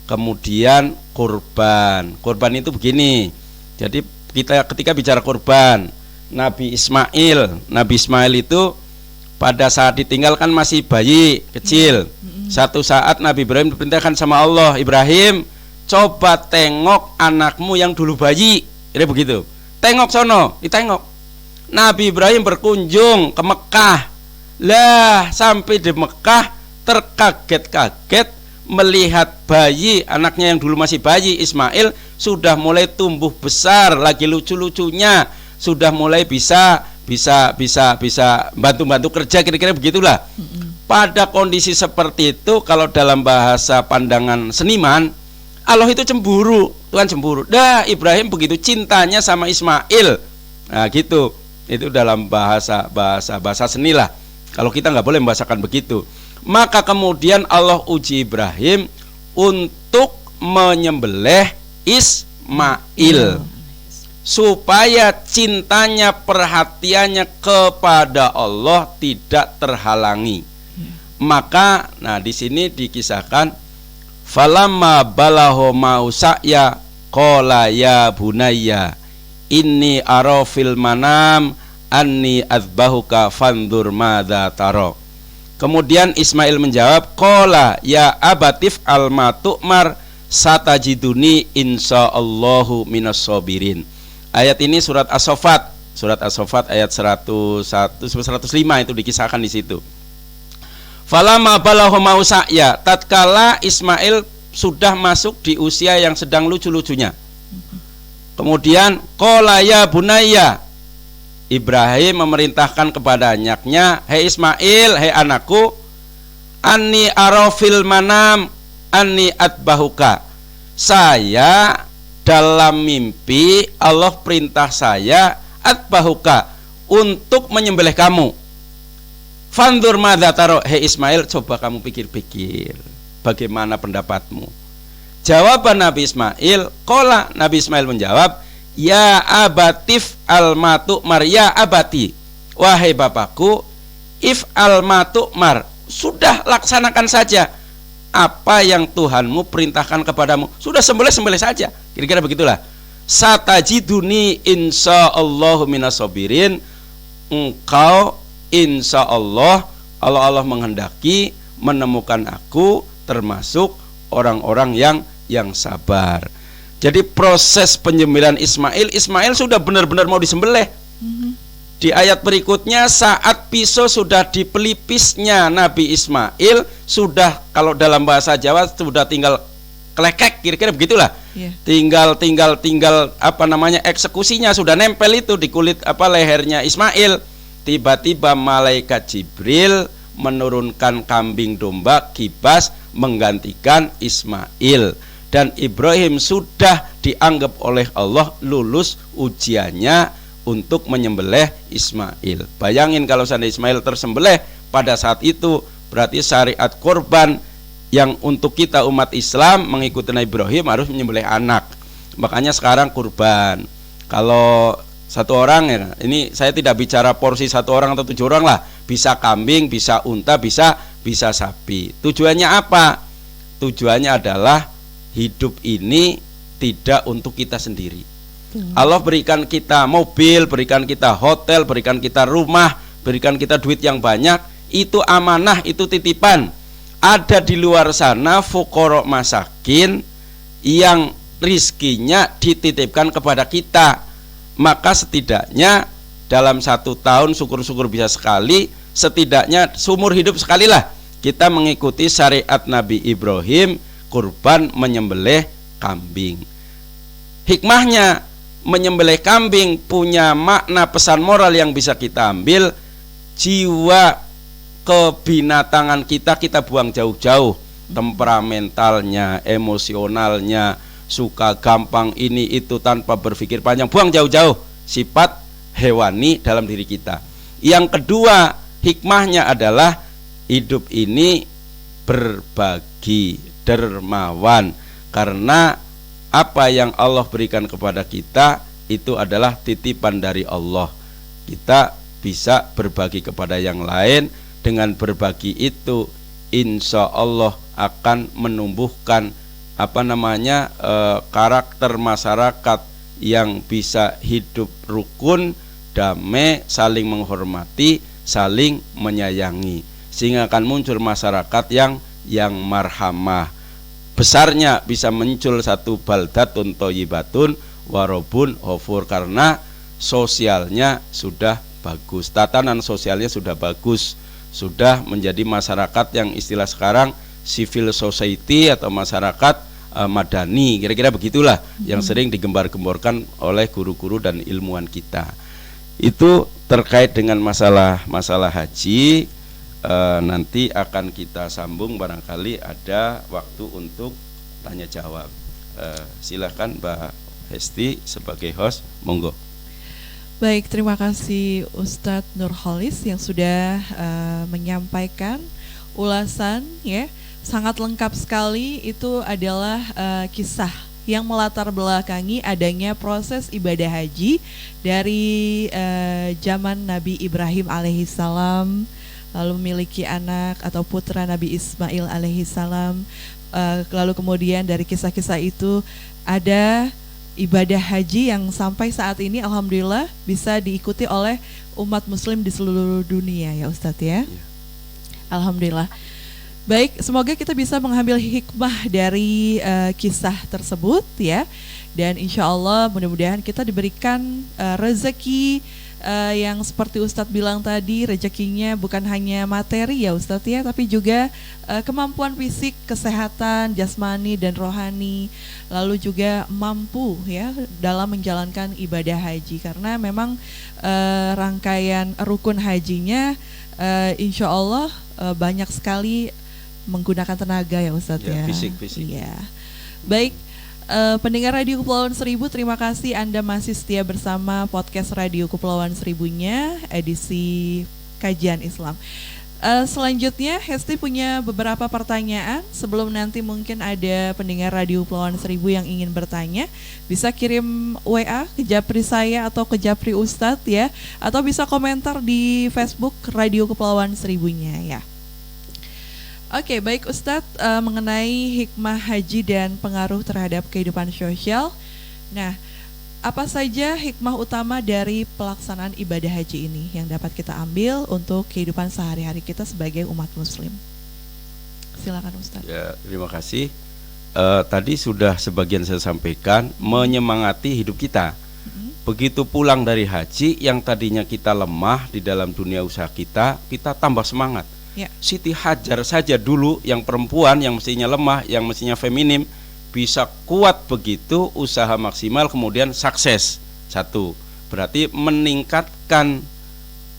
kemudian kurban. Kurban itu begini. Jadi kita ketika bicara kurban, Nabi Ismail itu pada saat ditinggalkan masih bayi kecil. Satu saat Nabi Ibrahim diperintahkan sama Allah, Ibrahim, coba tengok anakmu yang dulu bayi. Jadi begitu. Tengok sono, ditengok. Nabi Ibrahim berkunjung ke Mekah. Lah, sampai di Mekah terkaget-kaget melihat bayi, anaknya yang dulu masih bayi, Ismail, sudah mulai tumbuh besar, lagi lucu-lucunya, sudah mulai bisa bantu-bantu kerja, kira-kira begitulah. Pada kondisi seperti itu, kalau dalam bahasa pandangan seniman, Allah itu cemburu, Tuhan cemburu. Dah, Ibrahim begitu cintanya sama Ismail. Nah, gitu. Itu dalam bahasa seni lah. Kalau kita nggak boleh membahasakan begitu. Maka kemudian Allah uji Ibrahim untuk menyembelih Ismail supaya cintanya, perhatiannya kepada Allah tidak terhalangi. Maka, nah di sini dikisahkan, falamma balaho mausaya qala ya bunayya inni ara fil manam anni adzbahuka fandur madza taro. Kemudian Ismail menjawab, qala ya abatif alma tu'mar satajiduni insyaallahu minas sabirin. Ayat ini surat As-Saffat ayat 105 itu dikisahkan di situ. Falamma balagha mausaya, tatkala Ismail sudah masuk di usia yang sedang lucu-lucunya. Kemudian qala ya bunayya, Ibrahim memerintahkan kepada anaknya, "Hei Ismail, hei anakku, anni arafil manam anni atbahuka." Saya dalam mimpi Allah perintah saya atbahuka, untuk menyembelih kamu. Fandur madza taro, hei Ismail, coba kamu pikir-pikir, bagaimana pendapatmu? Jawaban Nabi Ismail, qala, Nabi Ismail menjawab, ya abatif almatu mar, ya abati, wahai bapakku, if almatu mar, sudah laksanakan saja apa yang Tuhanmu perintahkan kepadamu. Sudah sembelih saja. Kira-kira begitulah. Satajiduni insyaallahu minas sabirin. Engkau insyaallah, Allah menghendaki menemukan aku termasuk orang-orang yang sabar. Jadi proses penyembelihan Ismail sudah benar-benar mau disembelih. Di ayat berikutnya, saat pisau sudah di pelipisnya Nabi Ismail, sudah, kalau dalam bahasa Jawa, sudah tinggal kelekek, kira-kira begitulah. Tinggal eksekusinya sudah nempel itu di kulit lehernya Ismail. Tiba-tiba malaikat Jibril menurunkan kambing domba kibas menggantikan Ismail, dan Ibrahim sudah dianggap oleh Allah lulus ujiannya untuk menyembelih Ismail. Bayangin kalau seandainya Ismail tersembelih pada saat itu, berarti syariat korban yang untuk kita umat Islam mengikuti Nabi Ibrahim harus menyembelih anak. Makanya sekarang kurban, kalau satu orang, ya, ini saya tidak bicara porsi satu orang atau 7 orang lah, bisa kambing, bisa unta, bisa sapi. Tujuannya apa? Tujuannya adalah hidup ini tidak untuk kita sendiri. Allah berikan kita mobil, berikan kita hotel, berikan kita rumah, berikan kita duit yang banyak. Itu amanah, itu titipan. Ada di luar sana fuqara masakin yang rizkinya dititipkan kepada kita. Maka setidaknya dalam 1 tahun, syukur-syukur bisa sekali, setidaknya seumur hidup sekali lah kita mengikuti syariat Nabi Ibrahim, kurban menyembelih kambing. Hikmahnya, menyembelih kambing punya makna pesan moral yang bisa kita ambil. Jiwa kebinatangan kita buang jauh-jauh, temperamentalnya, emosionalnya, suka gampang ini itu tanpa berpikir panjang, buang jauh-jauh sifat hewani dalam diri kita. Yang kedua, hikmahnya adalah hidup ini berbagi, dermawan, karena apa yang Allah berikan kepada kita itu adalah titipan dari Allah. Kita bisa berbagi kepada yang lain. Dengan berbagi itu, insya Allah akan menumbuhkan karakter masyarakat yang bisa hidup rukun, damai, saling menghormati, saling menyayangi, sehingga akan muncul masyarakat yang marhamah. Besarnya bisa muncul satu baldatun thayyibatun warobun ghafur, karena sosialnya sudah bagus, tatanan sosialnya sudah bagus, sudah menjadi masyarakat yang istilah sekarang civil society atau masyarakat madani, kira-kira begitulah yang sering digembar-gemborkan oleh guru-guru dan ilmuwan kita. Itu terkait dengan masalah haji. Nanti akan kita sambung, barangkali ada waktu untuk tanya jawab. Silahkan Mbak Hesti sebagai host, monggo. Baik, terima kasih Ustadz Nurholis yang sudah menyampaikan ulasan, ya, sangat lengkap sekali. Itu adalah kisah yang melatar belakangi adanya proses ibadah haji dari zaman Nabi Ibrahim alaihissalam, lalu memiliki anak atau putra Nabi Ismail alaihissalam. Lalu kemudian dari kisah-kisah itu ada ibadah haji yang sampai saat ini alhamdulillah bisa diikuti oleh umat muslim di seluruh dunia, ya Ustadz, ya. Alhamdulillah. Baik, semoga kita bisa mengambil hikmah dari kisah tersebut, ya. Dan insya Allah mudah-mudahan kita diberikan rezeki yang seperti Ustadz bilang tadi, rezekinya bukan hanya materi ya Ustadz ya, tapi juga kemampuan fisik, kesehatan, jasmani dan rohani, lalu juga mampu ya dalam menjalankan ibadah haji, karena memang rangkaian rukun hajinya insya Allah banyak sekali menggunakan tenaga ya Ustadz ya. Fisik. Iya. Baik. Pendengar Radio Kepulauan Seribu, terima kasih Anda masih setia bersama podcast Radio Kepulauan Seribunya edisi Kajian Islam. Selanjutnya Hesti punya beberapa pertanyaan. Sebelum nanti mungkin ada pendengar Radio Kepulauan Seribu yang ingin bertanya, bisa kirim WA ke Japri saya atau ke Japri Ustadz ya, atau bisa komentar di Facebook Radio Kepulauan Seribunya ya. Oke, baik Ustadz, mengenai hikmah haji dan pengaruh terhadap kehidupan sosial. Nah, apa saja hikmah utama dari pelaksanaan ibadah haji ini yang dapat kita ambil untuk kehidupan sehari-hari kita sebagai umat muslim? Silakan Ustadz. Ya, terima kasih. Tadi sudah sebagian saya sampaikan, menyemangati hidup kita. Begitu pulang dari haji, yang tadinya kita lemah di dalam dunia usaha kita tambah semangat. Ya. Siti Hajar saja dulu yang perempuan, yang mestinya lemah, yang mestinya feminim, bisa kuat begitu, usaha maksimal, kemudian sukses. Satu, berarti meningkatkan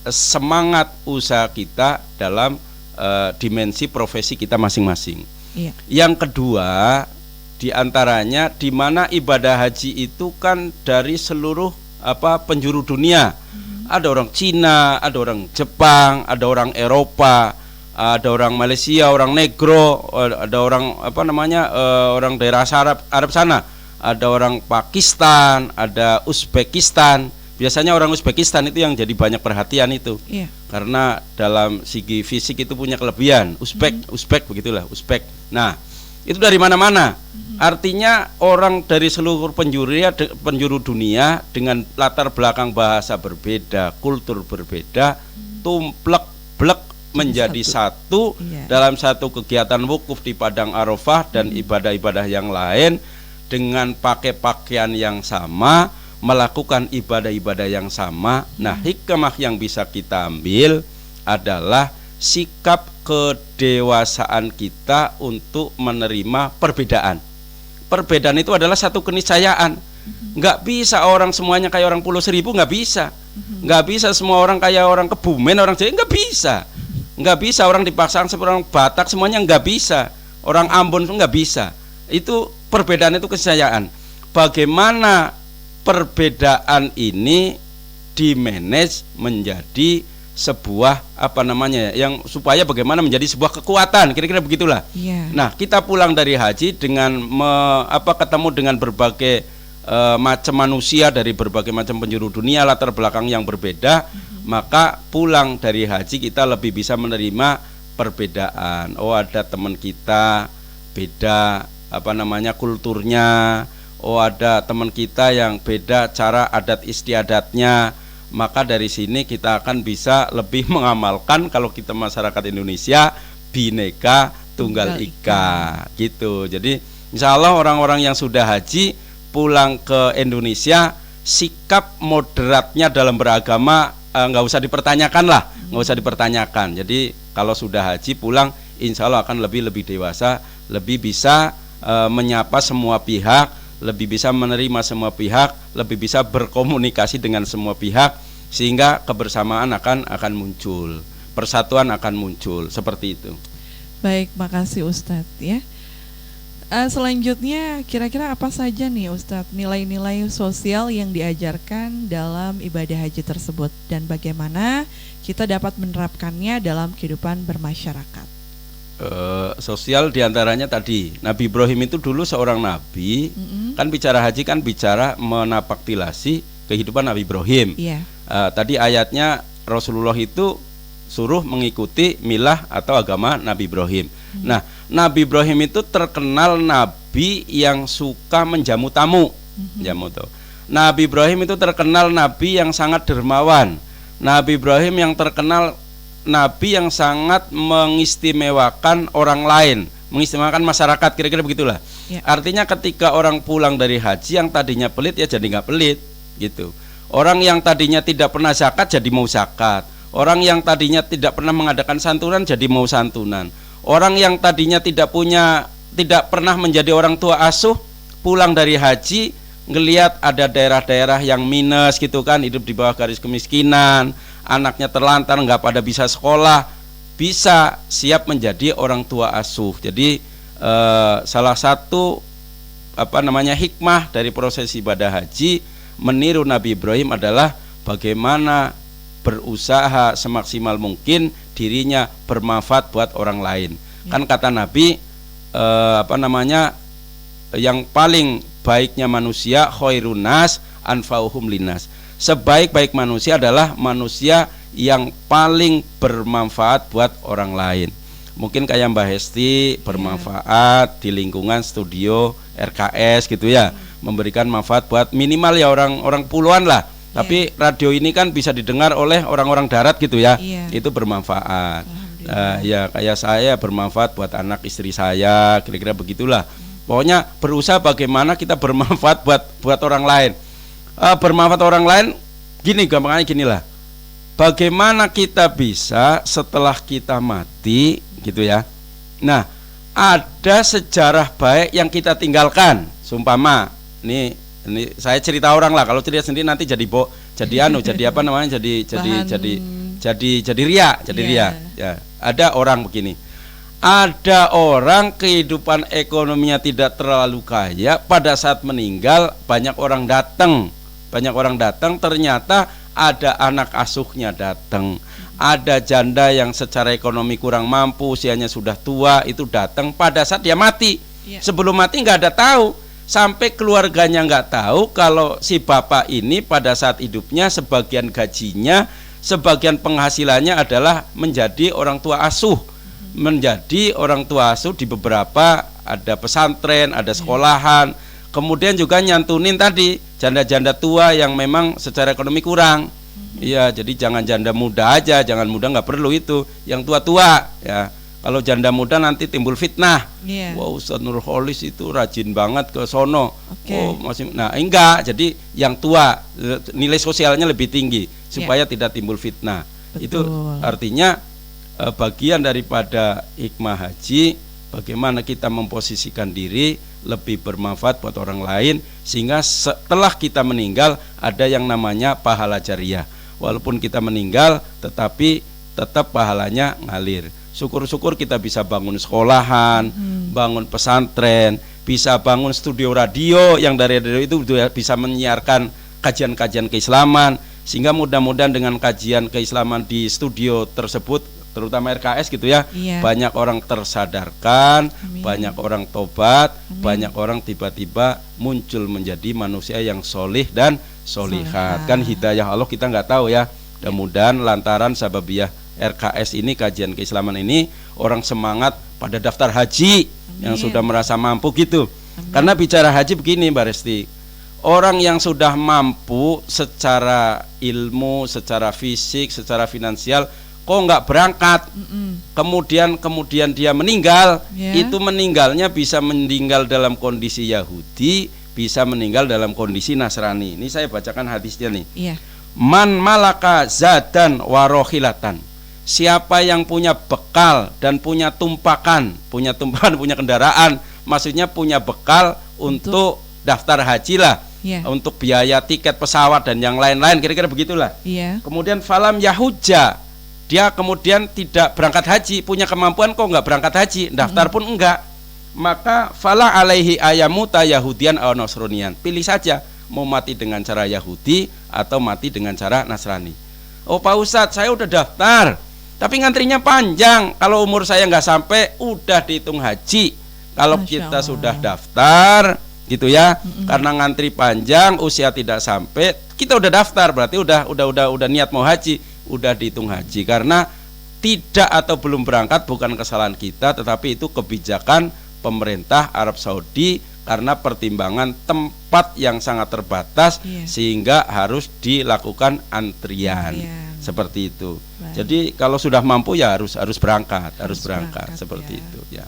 semangat usaha kita dalam dimensi profesi kita masing-masing. Ya. Yang kedua, diantaranya di mana ibadah haji itu kan dari seluruh penjuru dunia. Ada orang Cina, ada orang Jepang, ada orang Eropa, ada orang Malaysia, orang Negro, ada orang orang daerah Arab sana, ada orang Pakistan, ada Uzbekistan. Biasanya orang Uzbekistan itu yang jadi banyak perhatian itu, karena dalam segi fisik itu punya kelebihan. Uzbek begitulah, Uzbek. Nah, itu dari mana-mana. Artinya orang dari seluruh penjuru dunia dengan latar belakang bahasa berbeda, kultur berbeda, tumplek-blek menjadi satu dalam satu kegiatan wukuf di Padang Arafah dan ibadah-ibadah yang lain, dengan pakai pakaian yang sama, melakukan ibadah-ibadah yang sama. Nah, hikmah yang bisa kita ambil adalah sikap kedewasaan kita untuk menerima perbedaan. Perbedaan itu adalah satu keniscayaan. Nggak bisa orang semuanya kayak orang Pulau Seribu, nggak bisa. Nggak bisa semua orang kayak orang Kebumen, orang Jawa, nggak bisa. Nggak bisa orang dipaksakan seperti orang Batak, semuanya nggak bisa. Orang Ambon pun nggak bisa. Itu perbedaan, itu keniscayaan. Bagaimana perbedaan ini dimanage menjadi sebuah yang supaya bagaimana menjadi sebuah kekuatan, kira-kira begitulah. Nah, kita pulang dari haji dengan ketemu dengan berbagai macam manusia dari berbagai macam penjuru dunia, latar belakang yang berbeda, maka pulang dari haji kita lebih bisa menerima perbedaan. Oh, ada teman kita beda kulturnya. Oh, ada teman kita yang beda cara adat istiadatnya. Maka dari sini kita akan bisa lebih mengamalkan, kalau kita masyarakat Indonesia, Bhinneka Tunggal Ika gitu. Jadi insya Allah orang-orang yang sudah haji pulang ke Indonesia, sikap moderatnya dalam beragama nggak usah dipertanyakan lah, nggak usah dipertanyakan. Jadi kalau sudah haji pulang, insya Allah akan lebih dewasa, lebih bisa menyapa semua pihak, lebih bisa menerima semua pihak, lebih bisa berkomunikasi dengan semua pihak, sehingga kebersamaan akan muncul, persatuan akan muncul, seperti itu. Baik, makasih Ustadz ya. Selanjutnya kira-kira apa saja nih Ustadz nilai-nilai sosial yang diajarkan dalam ibadah haji tersebut, dan bagaimana kita dapat menerapkannya dalam kehidupan bermasyarakat? Sosial diantaranya tadi, Nabi Ibrahim itu dulu seorang nabi, kan bicara haji kan bicara menapaktilasi kehidupan Nabi Ibrahim. Tadi ayatnya Rasulullah itu suruh mengikuti milah atau agama Nabi Ibrahim. Nah, Nabi Ibrahim itu terkenal nabi yang suka menjamu tamu. Nabi Ibrahim itu terkenal nabi yang sangat dermawan. Nabi Ibrahim yang terkenal nabi yang sangat mengistimewakan orang lain, mengistimewakan masyarakat, kira-kira begitulah. Artinya ketika orang pulang dari haji yang tadinya pelit ya jadi nggak pelit gitu. Orang yang tadinya tidak pernah zakat jadi mau zakat. Orang yang tadinya tidak pernah mengadakan santunan jadi mau santunan. Orang yang tadinya tidak pernah menjadi orang tua asuh, pulang dari haji ngelihat ada daerah-daerah yang minus gitu kan, hidup di bawah garis kemiskinan, anaknya terlantar, nggak pada bisa sekolah, bisa siap menjadi orang tua asuh. Jadi salah satu hikmah dari proses ibadah haji meniru Nabi Ibrahim adalah bagaimana berusaha semaksimal mungkin dirinya bermanfaat buat orang lain. Kan kata Nabi yang paling baiknya manusia khairun nas anfa'uhum linnas. Sebaik-baik manusia adalah manusia yang paling bermanfaat buat orang lain. Mungkin kayak Mbak Hesti bermanfaat di lingkungan studio RKS gitu ya, memberikan manfaat buat minimal ya orang puluhan lah. Tapi radio ini kan bisa didengar oleh orang-orang darat gitu ya. Itu bermanfaat. Ya kayak saya bermanfaat buat anak istri saya, kira-kira begitulah. Pokoknya berusaha bagaimana kita bermanfaat buat orang lain. Bermanfaat orang lain gini, gampangnya ginilah. Bagaimana kita bisa setelah kita mati gitu ya. Nah, ada sejarah baik yang kita tinggalkan. Sumpama ini saya cerita orang lah, kalau cerita sendiri nanti jadi ria ya. Ada orang begini, ada orang kehidupan ekonominya tidak terlalu kaya, pada saat meninggal banyak orang datang, ternyata ada anak asuhnya datang, ada janda yang secara ekonomi kurang mampu, usianya sudah tua, itu datang pada saat dia mati. Sebelum mati nggak ada tahu, sampai keluarganya nggak tahu kalau si bapak ini pada saat hidupnya sebagian gajinya, sebagian penghasilannya adalah menjadi orang tua asuh. Menjadi orang tua asuh di beberapa, ada pesantren, ada sekolahan. Kemudian juga nyantunin tadi janda-janda tua yang memang secara ekonomi kurang. Iya, jadi jangan janda muda aja, jangan muda nggak perlu itu, yang tua-tua ya. Kalau janda muda nanti timbul fitnah. Wow, Ustaz Nurholis itu rajin banget ke sono. Nah enggak, jadi yang tua nilai sosialnya lebih tinggi supaya tidak timbul fitnah. Itu artinya bagian daripada hikmah haji, bagaimana kita memposisikan diri lebih bermanfaat buat orang lain, sehingga setelah kita meninggal ada yang namanya pahala jariah. Walaupun kita meninggal tetapi tetap pahalanya ngalir. Syukur-syukur kita bisa bangun sekolahan, bangun pesantren, bisa bangun studio radio yang dari radio itu bisa menyiarkan kajian-kajian keislaman, sehingga mudah-mudahan dengan kajian keislaman di studio tersebut, terutama RKS gitu ya, banyak orang tersadarkan, banyak orang tobat, banyak orang tiba-tiba muncul menjadi manusia yang solih dan solihat. Kan hidayah Allah kita nggak tahu ya. Mudah-mudahan lantaran sababiyah RKS ini, kajian keislaman ini, orang semangat pada daftar haji yang sudah merasa mampu gitu. Karena bicara haji begini Mbak Resti, orang yang sudah mampu secara ilmu, secara fisik, secara finansial, kok nggak berangkat, kemudian dia meninggal, itu meninggalnya bisa meninggal dalam kondisi Yahudi, bisa meninggal dalam kondisi Nasrani. Ini saya bacakan hadisnya nih. Man malaka zadan warohilatan, siapa yang punya bekal dan punya tumpakan, punya kendaraan, maksudnya punya bekal untuk daftar haji lah, untuk biaya tiket pesawat dan yang lain-lain, kira-kira begitulah. Kemudian falam yahuja, dia kemudian tidak berangkat haji, punya kemampuan kok nggak berangkat haji, daftar pun enggak, maka fala alaihi ayamuta yahudian aw nasronian, pilih saja mau mati dengan cara Yahudi atau mati dengan cara Nasrani. Oh Pak Ustadz, saya udah daftar tapi ngantrinya panjang, kalau umur saya nggak sampai udah dihitung haji. Kalau kita sudah daftar gitu ya, karena ngantri panjang, usia tidak sampai, kita udah daftar, berarti udah niat mau haji, udah dihitung haji. Karena tidak atau belum berangkat bukan kesalahan kita, tetapi itu kebijakan pemerintah Arab Saudi karena pertimbangan tempat yang sangat terbatas, sehingga harus dilakukan antrian. Seperti itu. Jadi kalau sudah mampu ya harus berangkat, seperti itu ya.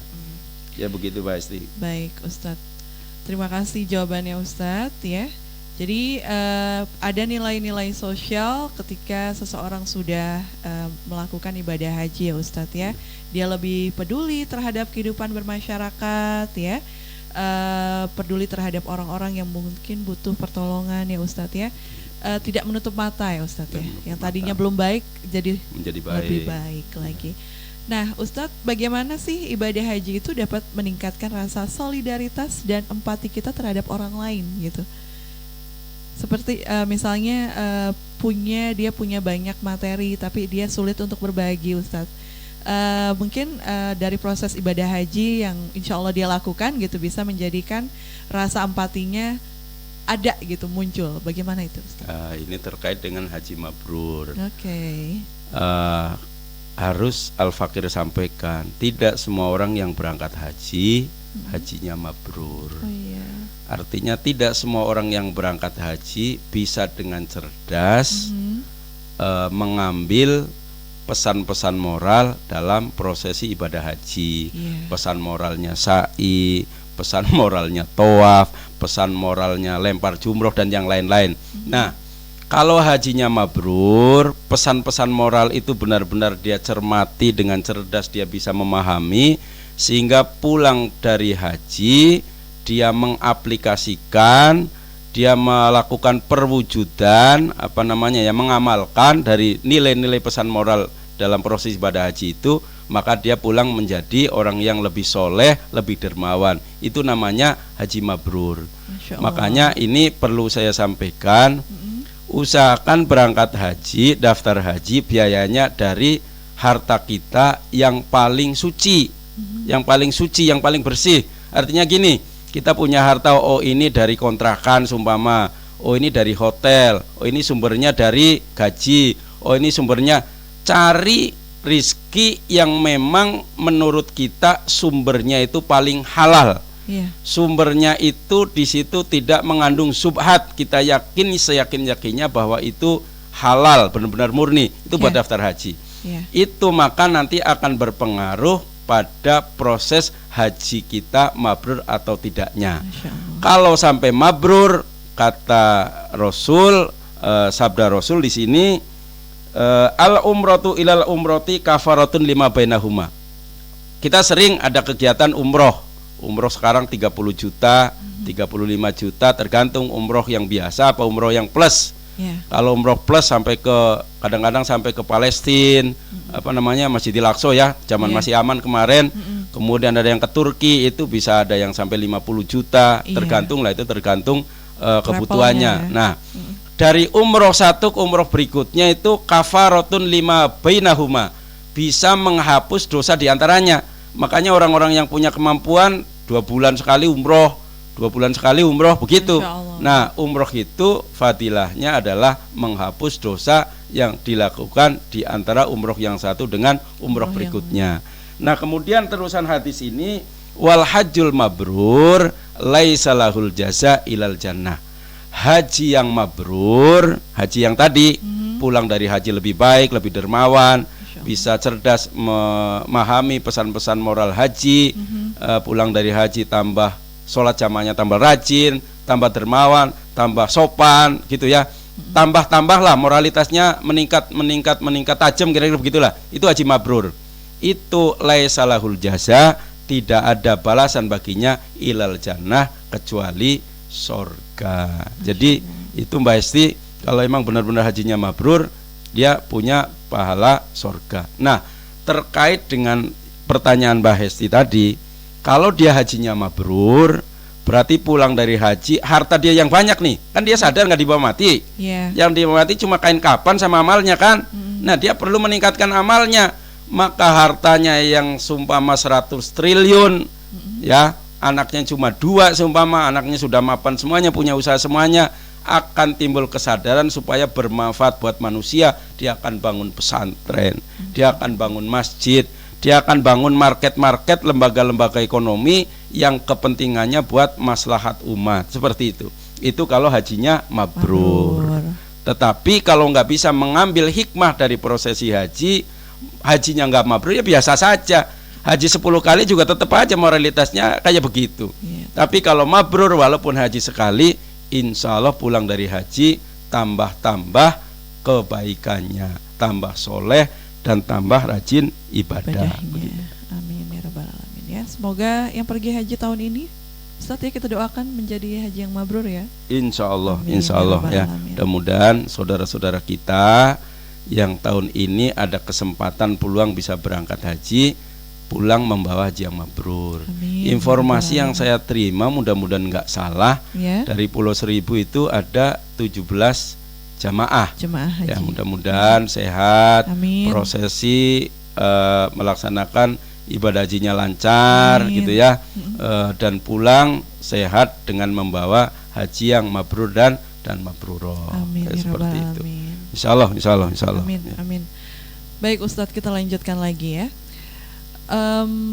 Ya begitu Mbak Esti. Baik Ustadz, terima kasih jawabannya Ustadz ya. Jadi ada nilai-nilai sosial ketika seseorang sudah melakukan ibadah haji ya Ustadz ya. Dia lebih peduli terhadap kehidupan bermasyarakat ya, peduli terhadap orang-orang yang mungkin butuh pertolongan ya Ustadz ya. Tidak menutup mata ya Ustadz ya. Yang tadinya belum baik jadi menjadi baik. lebih baik lagi. Nah Ustadz, bagaimana sih ibadah haji itu dapat meningkatkan rasa solidaritas dan empati kita terhadap orang lain gitu? Seperti misalnya dia punya banyak materi tapi dia sulit untuk berbagi Ustadz. Mungkin dari proses ibadah haji yang insya Allah dia lakukan gitu bisa menjadikan rasa empatinya ada gitu muncul. Bagaimana itu Ustadz? Ini terkait dengan haji mabrur. Oke. Harus Al-Fakir sampaikan, tidak semua orang yang berangkat haji hajinya mabrur. Oh iya. Artinya tidak semua orang yang berangkat haji bisa dengan cerdas mengambil pesan-pesan moral dalam prosesi ibadah haji. Pesan moralnya sa'i, pesan moralnya tawaf, pesan moralnya lempar jumroh dan yang lain-lain. Nah, kalau hajinya mabrur, pesan-pesan moral itu benar-benar dia cermati dengan cerdas, dia bisa memahami, sehingga pulang dari haji dia mengaplikasikan, dia melakukan perwujudan, mengamalkan dari nilai-nilai pesan moral dalam proses ibadah haji itu, maka dia pulang menjadi orang yang lebih soleh, lebih dermawan. Itu namanya haji mabrur. Makanya ini perlu saya sampaikan, usahakan berangkat haji, daftar haji biayanya dari harta kita yang paling suci, yang paling suci, yang paling bersih. Artinya gini, kita punya harta, oh ini dari kontrakan sumpama, oh ini dari hotel, oh ini sumbernya dari gaji, oh ini sumbernya. Cari rizki yang memang menurut kita sumbernya itu paling halal. Sumbernya itu di situ tidak mengandung subhat, kita yakin seyakin-yakinnya bahwa itu halal, benar-benar murni. Itu buat daftar haji. Itu maka nanti akan berpengaruh pada proses haji kita mabrur atau tidaknya. Kalau sampai mabrur, kata Rasul, sabda Rasul di sini, al umratu ilal umroti kafaratun lima bainahuma. Kita sering ada kegiatan umroh. Umroh sekarang 30 juta, 35 juta, tergantung umroh yang biasa apa umroh yang plus. Kalau umroh plus sampai ke kadang-kadang sampai ke Palestina, Masjidil Aqsa ya, zaman masih aman kemarin. Kemudian ada yang ke Turki, itu bisa ada yang sampai 50 juta, tergantung lah, itu tergantung kebutuhannya. Nah, dari umroh satu ke umroh berikutnya itu kafaratun lima bainahuma, bisa menghapus dosa diantaranya. Makanya orang-orang yang punya kemampuan 2 bulan sekali umroh, 2 bulan sekali umroh, begitu. Nah, umroh itu fadilahnya adalah menghapus dosa yang dilakukan di antara umroh yang satu dengan umroh berikutnya. Nah, kemudian terusan hadis ini, wal hajjul mabrur laisa lahul jaza ilal jannah. Haji yang mabrur, haji yang tadi pulang dari haji lebih baik, lebih dermawan, bisa cerdas memahami pesan-pesan moral haji, pulang dari haji tambah sholat jamaahnya tambah rajin, tambah dermawan, tambah sopan gitu ya, tambah-tambahlah moralitasnya meningkat tajam, kira-kira begitulah. Itu haji mabrur. Itu laisa lahul jaza, tidak ada balasan baginya ilal jannah, kecuali surga. Jadi itu Mbak Esti, kalau emang benar-benar hajinya mabrur, dia punya pahala surga. Nah, terkait dengan pertanyaan Mbak Hesti tadi, kalau dia hajinya mabrur, berarti pulang dari haji, harta dia yang banyak nih, kan dia sadar nggak dibawa mati. Yang dibawa mati cuma kain kapan sama amalnya kan. Nah, dia perlu meningkatkan amalnya. Maka hartanya yang sumpama 100 triliun, ya, anaknya cuma 2 seumpama, anaknya sudah mapan semuanya, punya usaha semuanya, akan timbul kesadaran supaya bermanfaat buat manusia. Dia akan bangun pesantren, dia akan bangun masjid, dia akan bangun market-market, lembaga-lembaga ekonomi yang kepentingannya buat maslahat umat. Seperti itu. Itu kalau hajinya mabrur. Tetapi kalau nggak bisa mengambil hikmah dari prosesi haji, hajinya nggak mabrur, ya biasa saja. Haji 10 kali juga tetap aja moralitasnya kayak begitu. Tapi kalau mabrur, walaupun haji sekali, insya Allah pulang dari haji tambah-tambah kebaikannya, tambah soleh dan tambah rajin ibadah. Ibadahnya. Amin ya rabbal alamin ya. Semoga yang pergi haji tahun ini, Ustaz ya, kita doakan menjadi haji yang mabrur ya. Insya Allah, Amin, insya Allah ya ya. rabbal alamin. Mudah-mudahan saudara-saudara kita yang tahun ini ada kesempatan peluang bisa berangkat haji, pulang membawa haji yang mabrur. Amin, Informasi ya yang rabbal saya terima mudah-mudahan nggak salah, Ya. dari Pulau Seribu itu ada 17 jamaah. Jemaah haji. Ya, mudah-mudahan sehat, Amin. prosesi melaksanakan ibadah hajinya lancar. Amin. Gitu ya. Dan pulang sehat dengan membawa haji yang mabrur dan mabruroh. Amin ya Seperti rabbal itu. alamin. Insyaallah, insyaallah, insyaallah. Amin, Ya. amin. Baik Ustadz, kita lanjutkan lagi ya.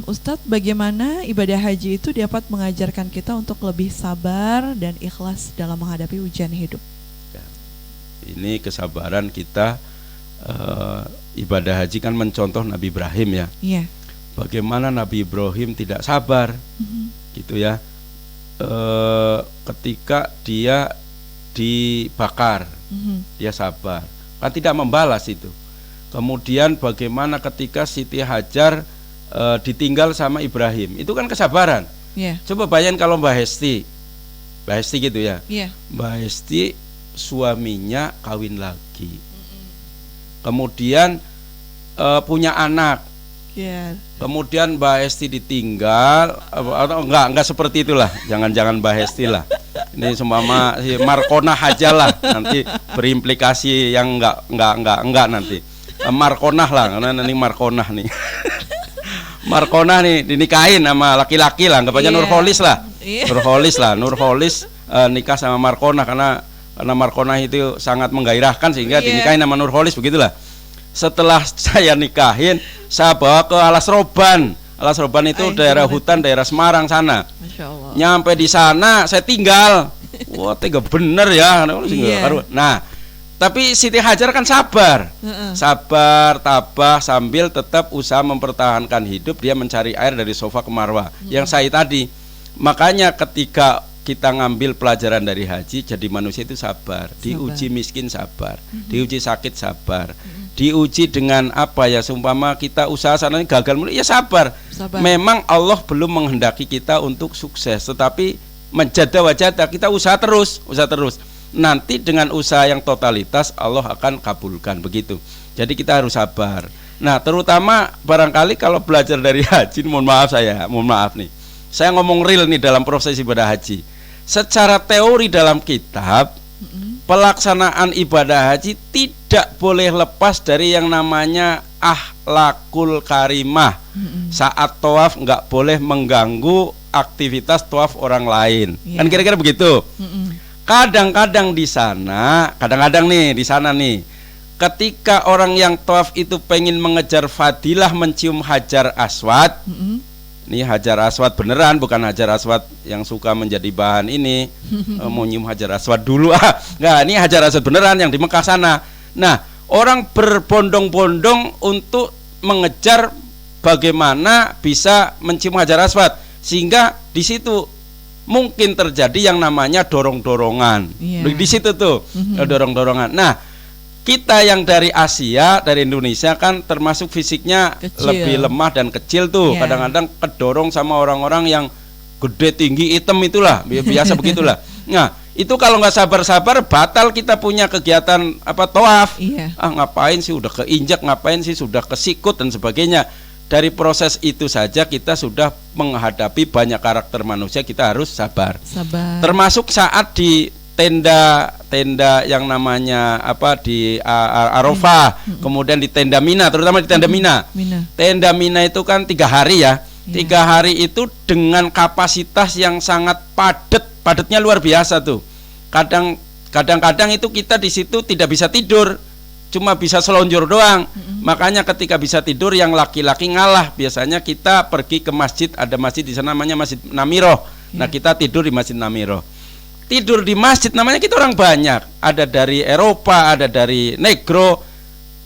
Ustadz, bagaimana ibadah haji itu dapat mengajarkan kita untuk lebih sabar dan ikhlas dalam menghadapi ujian hidup? Ini kesabaran kita, ibadah haji kan mencontoh Nabi Ibrahim ya. Iya. Bagaimana Nabi Ibrahim tidak sabar, gitu ya. Ketika dia dibakar, dia sabar, kan tidak membalas itu. Kemudian bagaimana ketika Siti Hajar ditinggal sama Ibrahim, itu kan kesabaran. Iya. Coba bayangin kalau Mbak Hesti gitu ya. Iya. Mbak Hesti suaminya kawin lagi, kemudian punya anak, Iya. kemudian Mbak Hesti ditinggal, atau enggak seperti itulah, jangan Mbak Hesti lah. Ini seumpama si Markonah aja lah, nanti berimplikasi yang enggak nanti. Markonah lah, karena ini Markonah nih. Markonah nih dinikahin sama laki-laki lah, anggap aja Iya. Nurholis lah. Iya. Nurholis nikah sama Markonah karena Markonah itu sangat menggairahkan sehingga Iya. dinikahin sama Nurholis, begitulah. Setelah saya nikahin, saya bawa ke Alas Roban. Alas Roban itu daerah hutan, daerah Semarang sana. Masya Allah. Nyampe di sana saya tinggal. Wah, tega bener ya. Iya. Nah, tapi Siti Hajar kan sabar. Sabar, tabah, sambil tetap usaha mempertahankan hidup. Dia mencari air dari Sofa ke Marwah. Yang saya tadi. Makanya ketika kita ngambil pelajaran dari haji, jadi manusia itu sabar. Diuji miskin sabar, diuji sakit sabar, diuji dengan apa ya, seumpama kita usaha sana gagal mulu, ya sabar. Memang Allah belum menghendaki kita untuk sukses, tetapi menjada wajada, kita usaha terus. Nanti dengan usaha yang totalitas Allah akan kabulkan, begitu. Jadi kita harus sabar. Nah, terutama barangkali kalau belajar dari haji, mohon maaf nih. Saya ngomong real nih dalam proses ibadah haji. Secara teori dalam kitab, pelaksanaan ibadah haji tidak boleh lepas dari yang namanya akhlakul karimah. Saat tawaf nggak boleh mengganggu aktivitas tawaf orang lain. Kan kira-kira begitu. Kadang-kadang di sana nih, ketika orang yang tawaf itu pengen mengejar fadilah mencium hajar aswad. Ini hajar aswad beneran, bukan hajar aswad yang suka menjadi bahan ini. Mau nyium hajar aswad dulu Nggak, ini hajar aswad beneran yang di Mekah sana. Nah, orang berbondong-bondong untuk mengejar bagaimana bisa mencium hajar aswad, sehingga di situ mungkin terjadi yang namanya dorong-dorongan. Di situ tuh dorong-dorongan. Nah, kita yang dari Asia, dari Indonesia kan termasuk fisiknya kecil, lebih lemah dan kecil tuh. Kadang-kadang kedorong sama orang-orang yang gede, tinggi, hitam itulah, biasa begitulah. Nah, itu kalau nggak sabar-sabar batal kita punya kegiatan tawaf. Ngapain sih udah keinjak, ngapain sih sudah kesikut dan sebagainya. Dari proses itu saja kita sudah menghadapi banyak karakter manusia, kita harus sabar. Termasuk saat di tenda yang namanya di Arafah, kemudian di tenda Mina, terutama di tenda Mina. Tenda Mina itu kan 3 hari ya. 3 hari itu dengan kapasitas yang sangat padatnya luar biasa tuh. Kadang-kadang itu kita di situ tidak bisa tidur, cuma bisa selonjor doang. Makanya ketika bisa tidur yang laki-laki ngalah. Biasanya kita pergi ke masjid, ada masjid di sana namanya Masjid Namiroh. Nah, kita tidur di Masjid Namiroh. Tidur di masjid, namanya kita orang banyak. Ada dari Eropa, ada dari Negro.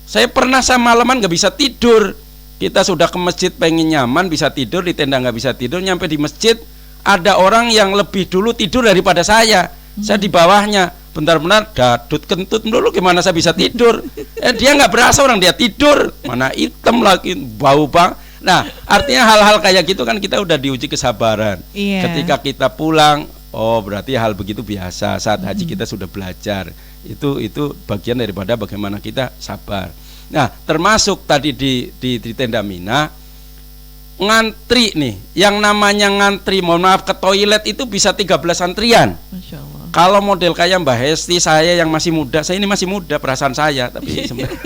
Saya pernah semalaman gak bisa tidur. Kita sudah ke masjid pengen nyaman, bisa tidur. Di tenda gak bisa tidur. Nyampe di masjid, ada orang yang lebih dulu tidur daripada saya. Saya di bawahnya benar-benar dadut kentut dulu, gimana saya bisa tidur? Dia nggak berasa orang dia tidur, mana hitam lagi, bau bang. Nah, artinya hal-hal kayak gitu kan kita udah diuji kesabaran. Iya. Ketika kita pulang, oh berarti hal begitu biasa. Saat haji kita sudah belajar. Itu bagian daripada bagaimana kita sabar. Nah, termasuk tadi di tenda Mina, ngantri nih, yang namanya ngantri, mohon maaf, ke toilet itu bisa 13 antrian. Masya Allah. Kalau model kayak Mbak Hesti, saya yang masih muda, saya ini masih muda perasaan saya, tapi sebenarnya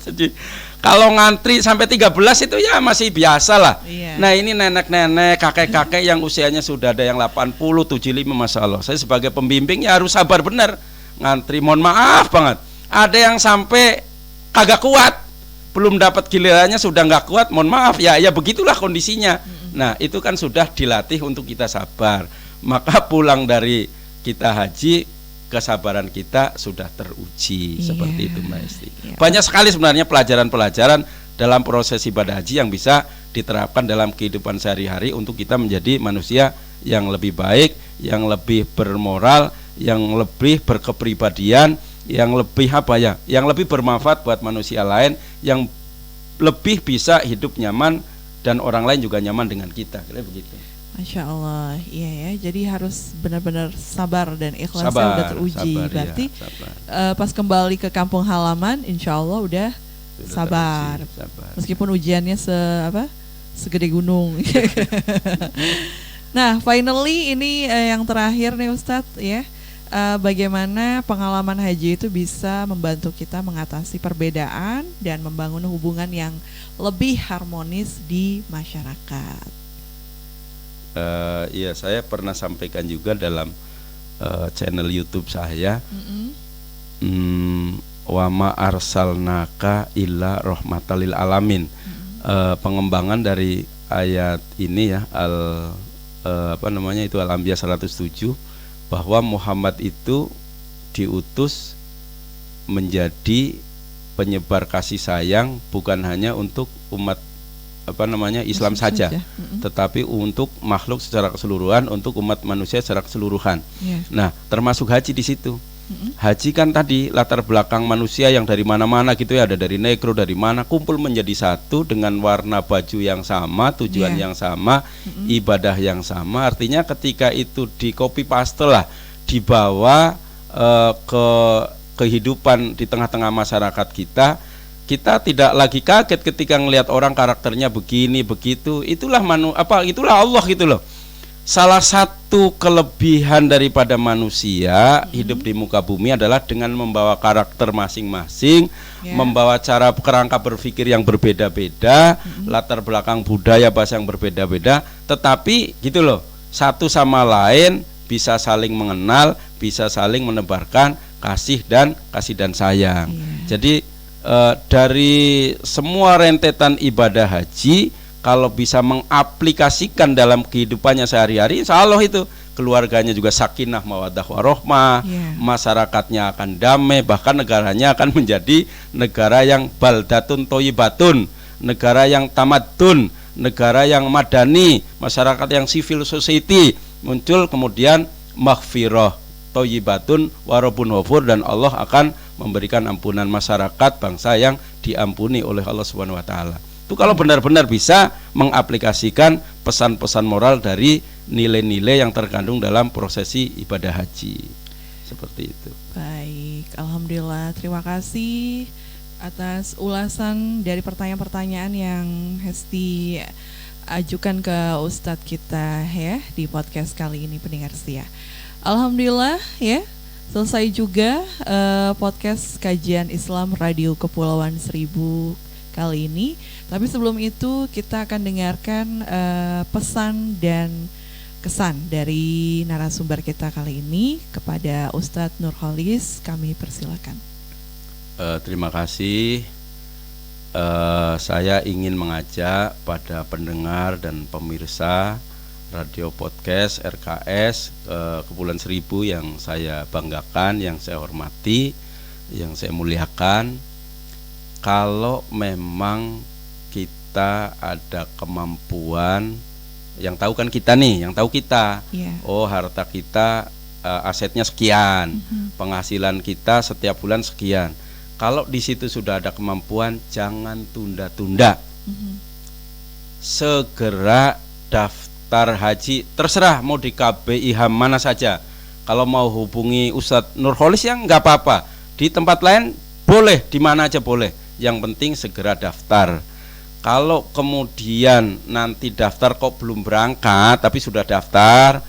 jadi kalau ngantri sampai 13 itu ya masih biasa lah. Iya. Nah ini nenek-nenek, kakek-kakek yang usianya sudah ada yang 80, 75, Masya Allah. Saya sebagai pembimbing ya harus sabar benar ngantri, mohon maaf banget. Ada yang sampai kagak kuat, belum dapat gilirannya sudah nggak kuat, mohon maaf ya begitulah kondisinya. Nah itu kan sudah dilatih untuk kita sabar. Maka pulang dari kita haji, kesabaran kita sudah teruji. Seperti itu Mbak Esti. Banyak sekali sebenarnya pelajaran-pelajaran dalam proses ibadah haji yang bisa diterapkan dalam kehidupan sehari-hari untuk kita menjadi manusia yang lebih baik, yang lebih bermoral, yang lebih berkepribadian, yang lebih yang lebih bermanfaat buat manusia lain, yang lebih bisa hidup nyaman dan orang lain juga nyaman dengan kita. Kira begitu. Masya Allah, iya ya. Jadi harus benar-benar sabar dan ikhlasnya Sabar, udah teruji. sabar, Berarti ya, sabar. Pas kembali ke kampung halaman, insya Allah udah Sudah sabar. teruji, sabar. Meskipun ujiannya segede gunung. Nah, finally ini yang terakhir nih Ustadz ya. Bagaimana pengalaman haji itu bisa membantu kita mengatasi perbedaan dan membangun hubungan yang lebih harmonis di masyarakat. Iya, saya pernah sampaikan juga dalam channel YouTube saya, wama arsalnaka illa rahmatalil alamin. Pengembangan dari ayat ini ya, Al-Anbiya 107, bahwa Muhammad itu diutus menjadi penyebar kasih sayang bukan hanya untuk umat Islam saja, tetapi untuk makhluk secara keseluruhan, untuk umat manusia secara keseluruhan. Nah, termasuk haji di situ. Haji kan tadi latar belakang manusia yang dari mana-mana gitu ya, ada dari negro, dari mana, kumpul menjadi satu dengan warna baju yang sama, tujuan yang sama, ibadah yang sama. Artinya ketika itu di copy paste lah, dibawa ke kehidupan di tengah-tengah masyarakat kita tidak lagi kaget ketika ngelihat orang karakternya begini begitu. Itulah itulah Allah gitu loh. Salah satu kelebihan daripada manusia hidup di muka bumi adalah dengan membawa karakter masing-masing, membawa cara kerangka berpikir yang berbeda-beda, latar belakang budaya bahasa yang berbeda-beda, tetapi gitu loh, satu sama lain bisa saling mengenal, bisa saling menebarkan kasih dan sayang. Jadi dari semua rentetan ibadah haji, kalau bisa mengaplikasikan dalam kehidupannya sehari-hari, insya Allah itu keluarganya juga sakinah mawaddah warohmah, masyarakatnya akan damai, bahkan negaranya akan menjadi negara yang baldatun toyibatun, negara yang tamadun, negara yang madani, masyarakat yang civil society, muncul kemudian maghfirah toyibatun warobun wafur, dan Allah akan memberikan ampunan masyarakat bangsa yang diampuni oleh Allah Subhanahu wa taala. Itu kalau benar-benar bisa mengaplikasikan pesan-pesan moral dari nilai-nilai yang terkandung dalam prosesi ibadah haji. Seperti itu. Baik, alhamdulillah, terima kasih atas ulasan dari pertanyaan-pertanyaan yang Hesti ajukan ke Ustadz kita ya di podcast kali ini, pendengar setia. Alhamdulillah ya, selesai juga podcast kajian Islam Radio Kepulauan Seribu kali ini. Tapi sebelum itu kita akan dengarkan pesan dan kesan dari narasumber kita kali ini kepada Ustadz Nurholis. Kami persilakan. Terima kasih. Saya ingin mengajak pada pendengar dan pemirsa radio podcast RKS Kepulauan Seribu yang saya banggakan, yang saya hormati, yang saya muliakan. Kalau memang kita ada kemampuan, yang tahu kan kita nih, yang tahu kita, oh harta kita asetnya sekian, penghasilan kita setiap bulan sekian. Kalau di situ sudah ada kemampuan, jangan tunda-tunda. Segera daftar haji, terserah mau di KBIH mana saja. Kalau mau hubungi Ustadz Nurholis ya nggak apa-apa. Di tempat lain boleh, di mana aja boleh. Yang penting segera daftar. Kalau kemudian nanti daftar kok belum berangkat, tapi sudah daftar,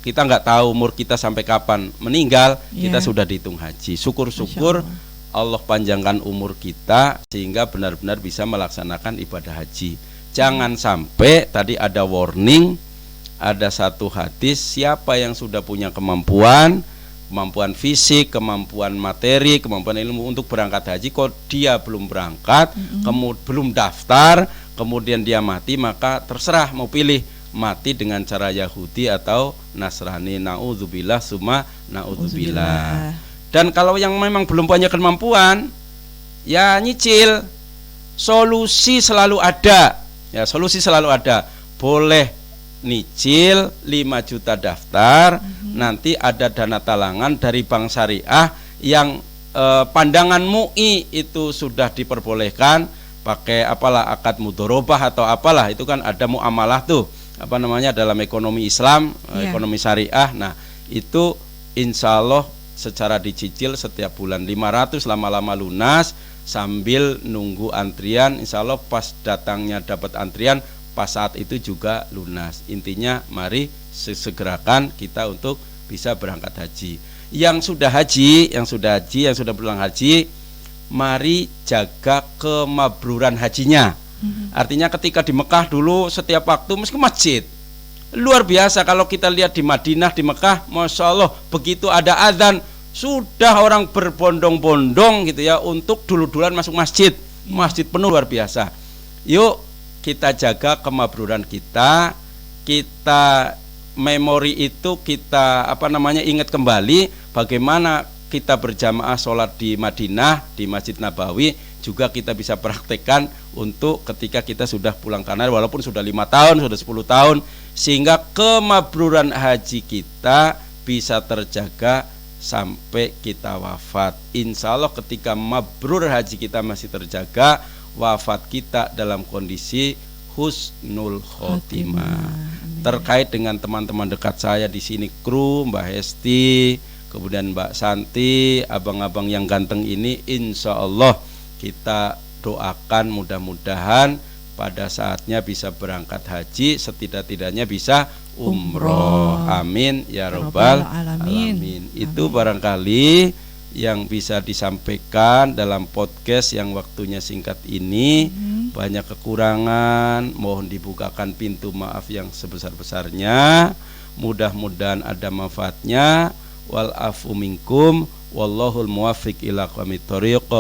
kita nggak tahu umur kita sampai kapan meninggal, kita sudah dihitung haji. Syukur-syukur Allah panjangkan umur kita sehingga benar-benar bisa melaksanakan ibadah haji. Jangan sampai tadi ada warning, ada satu hadis, siapa yang sudah punya kemampuan fisik, kemampuan materi, kemampuan ilmu untuk berangkat haji, kok dia belum berangkat, belum daftar, kemudian dia mati, maka terserah mau pilih mati dengan cara Yahudi atau Nasrani. Naudzubillah summa naudzubillah. Dan kalau yang memang belum punya kemampuan, ya nyicil. Solusi selalu ada. Ya, solusi selalu ada. Boleh nyicil 5 juta daftar, nanti ada dana talangan dari Bank Syariah yang pandangan MUI itu sudah diperbolehkan pakai apalah akad mudorobah atau apalah, itu kan ada muamalah tuh apa namanya dalam ekonomi Islam, ekonomi syariah. Nah itu insya Allah secara dicicil setiap bulan 500, lama-lama lunas sambil nunggu antrian, insya Allah pas datangnya dapat antrian, pas saat itu juga lunas. Intinya mari segerakan kita untuk bisa berangkat haji. Yang sudah haji, yang sudah pulang haji, mari jaga kemabruran hajinya. Artinya ketika di Mekah dulu setiap waktu mesti masjid. Luar biasa kalau kita lihat di Madinah, di Mekah, Masya Allah begitu ada azan sudah orang berbondong-bondong gitu ya untuk dulu-duluan masuk masjid. Masjid penuh luar biasa. Yuk kita jaga kemabruran kita memori itu kita ingat kembali bagaimana kita berjamaah sholat di Madinah, di Masjid Nabawi, juga kita bisa praktekkan untuk ketika kita sudah pulang kanan, walaupun sudah 5 tahun, sudah 10 tahun, sehingga kemabruran haji kita bisa terjaga sampai kita wafat. Insya Allah ketika mabrur haji kita masih terjaga, wafat kita dalam kondisi husnul khotimah. Terkait dengan teman-teman dekat saya di sini, kru Mbak Hesti, kemudian Mbak Santi, abang-abang yang ganteng ini, insya Allah kita doakan mudah-mudahan pada saatnya bisa berangkat haji, setidak-tidaknya bisa umroh. Amin ya robbal alamin. Itu barangkali yang bisa disampaikan dalam podcast yang waktunya singkat ini. Banyak kekurangan, mohon dibukakan pintu maaf yang sebesar-besarnya. Mudah-mudahan ada manfaatnya. Wal afu minkum wallahul muwaffiq ila aqwamit thoriq.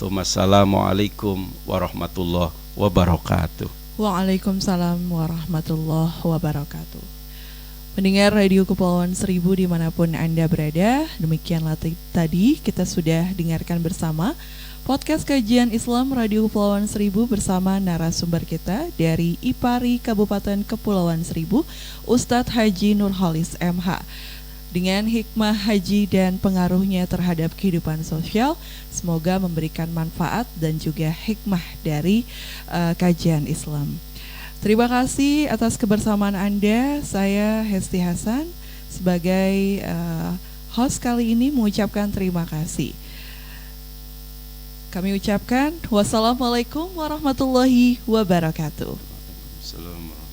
Assalamualaikum warahmatullahi wabarakatuh. Waalaikumsalam warahmatullahi wabarakatuh. Mendengar Radio Kepulauan Seribu dimanapun Anda berada, demikianlah tadi kita sudah dengarkan bersama podcast kajian Islam Radio Kepulauan Seribu bersama narasumber kita dari IPARI Kabupaten Kepulauan Seribu, Ustadz Haji Nurholis MH. Dengan hikmah haji dan pengaruhnya terhadap kehidupan sosial, semoga memberikan manfaat dan juga hikmah dari kajian Islam. Terima kasih atas kebersamaan Anda. Saya Hesti Hasan sebagai host kali ini mengucapkan terima kasih. Kami ucapkan wassalamualaikum warahmatullahi wabarakatuh. Assalamualaikum.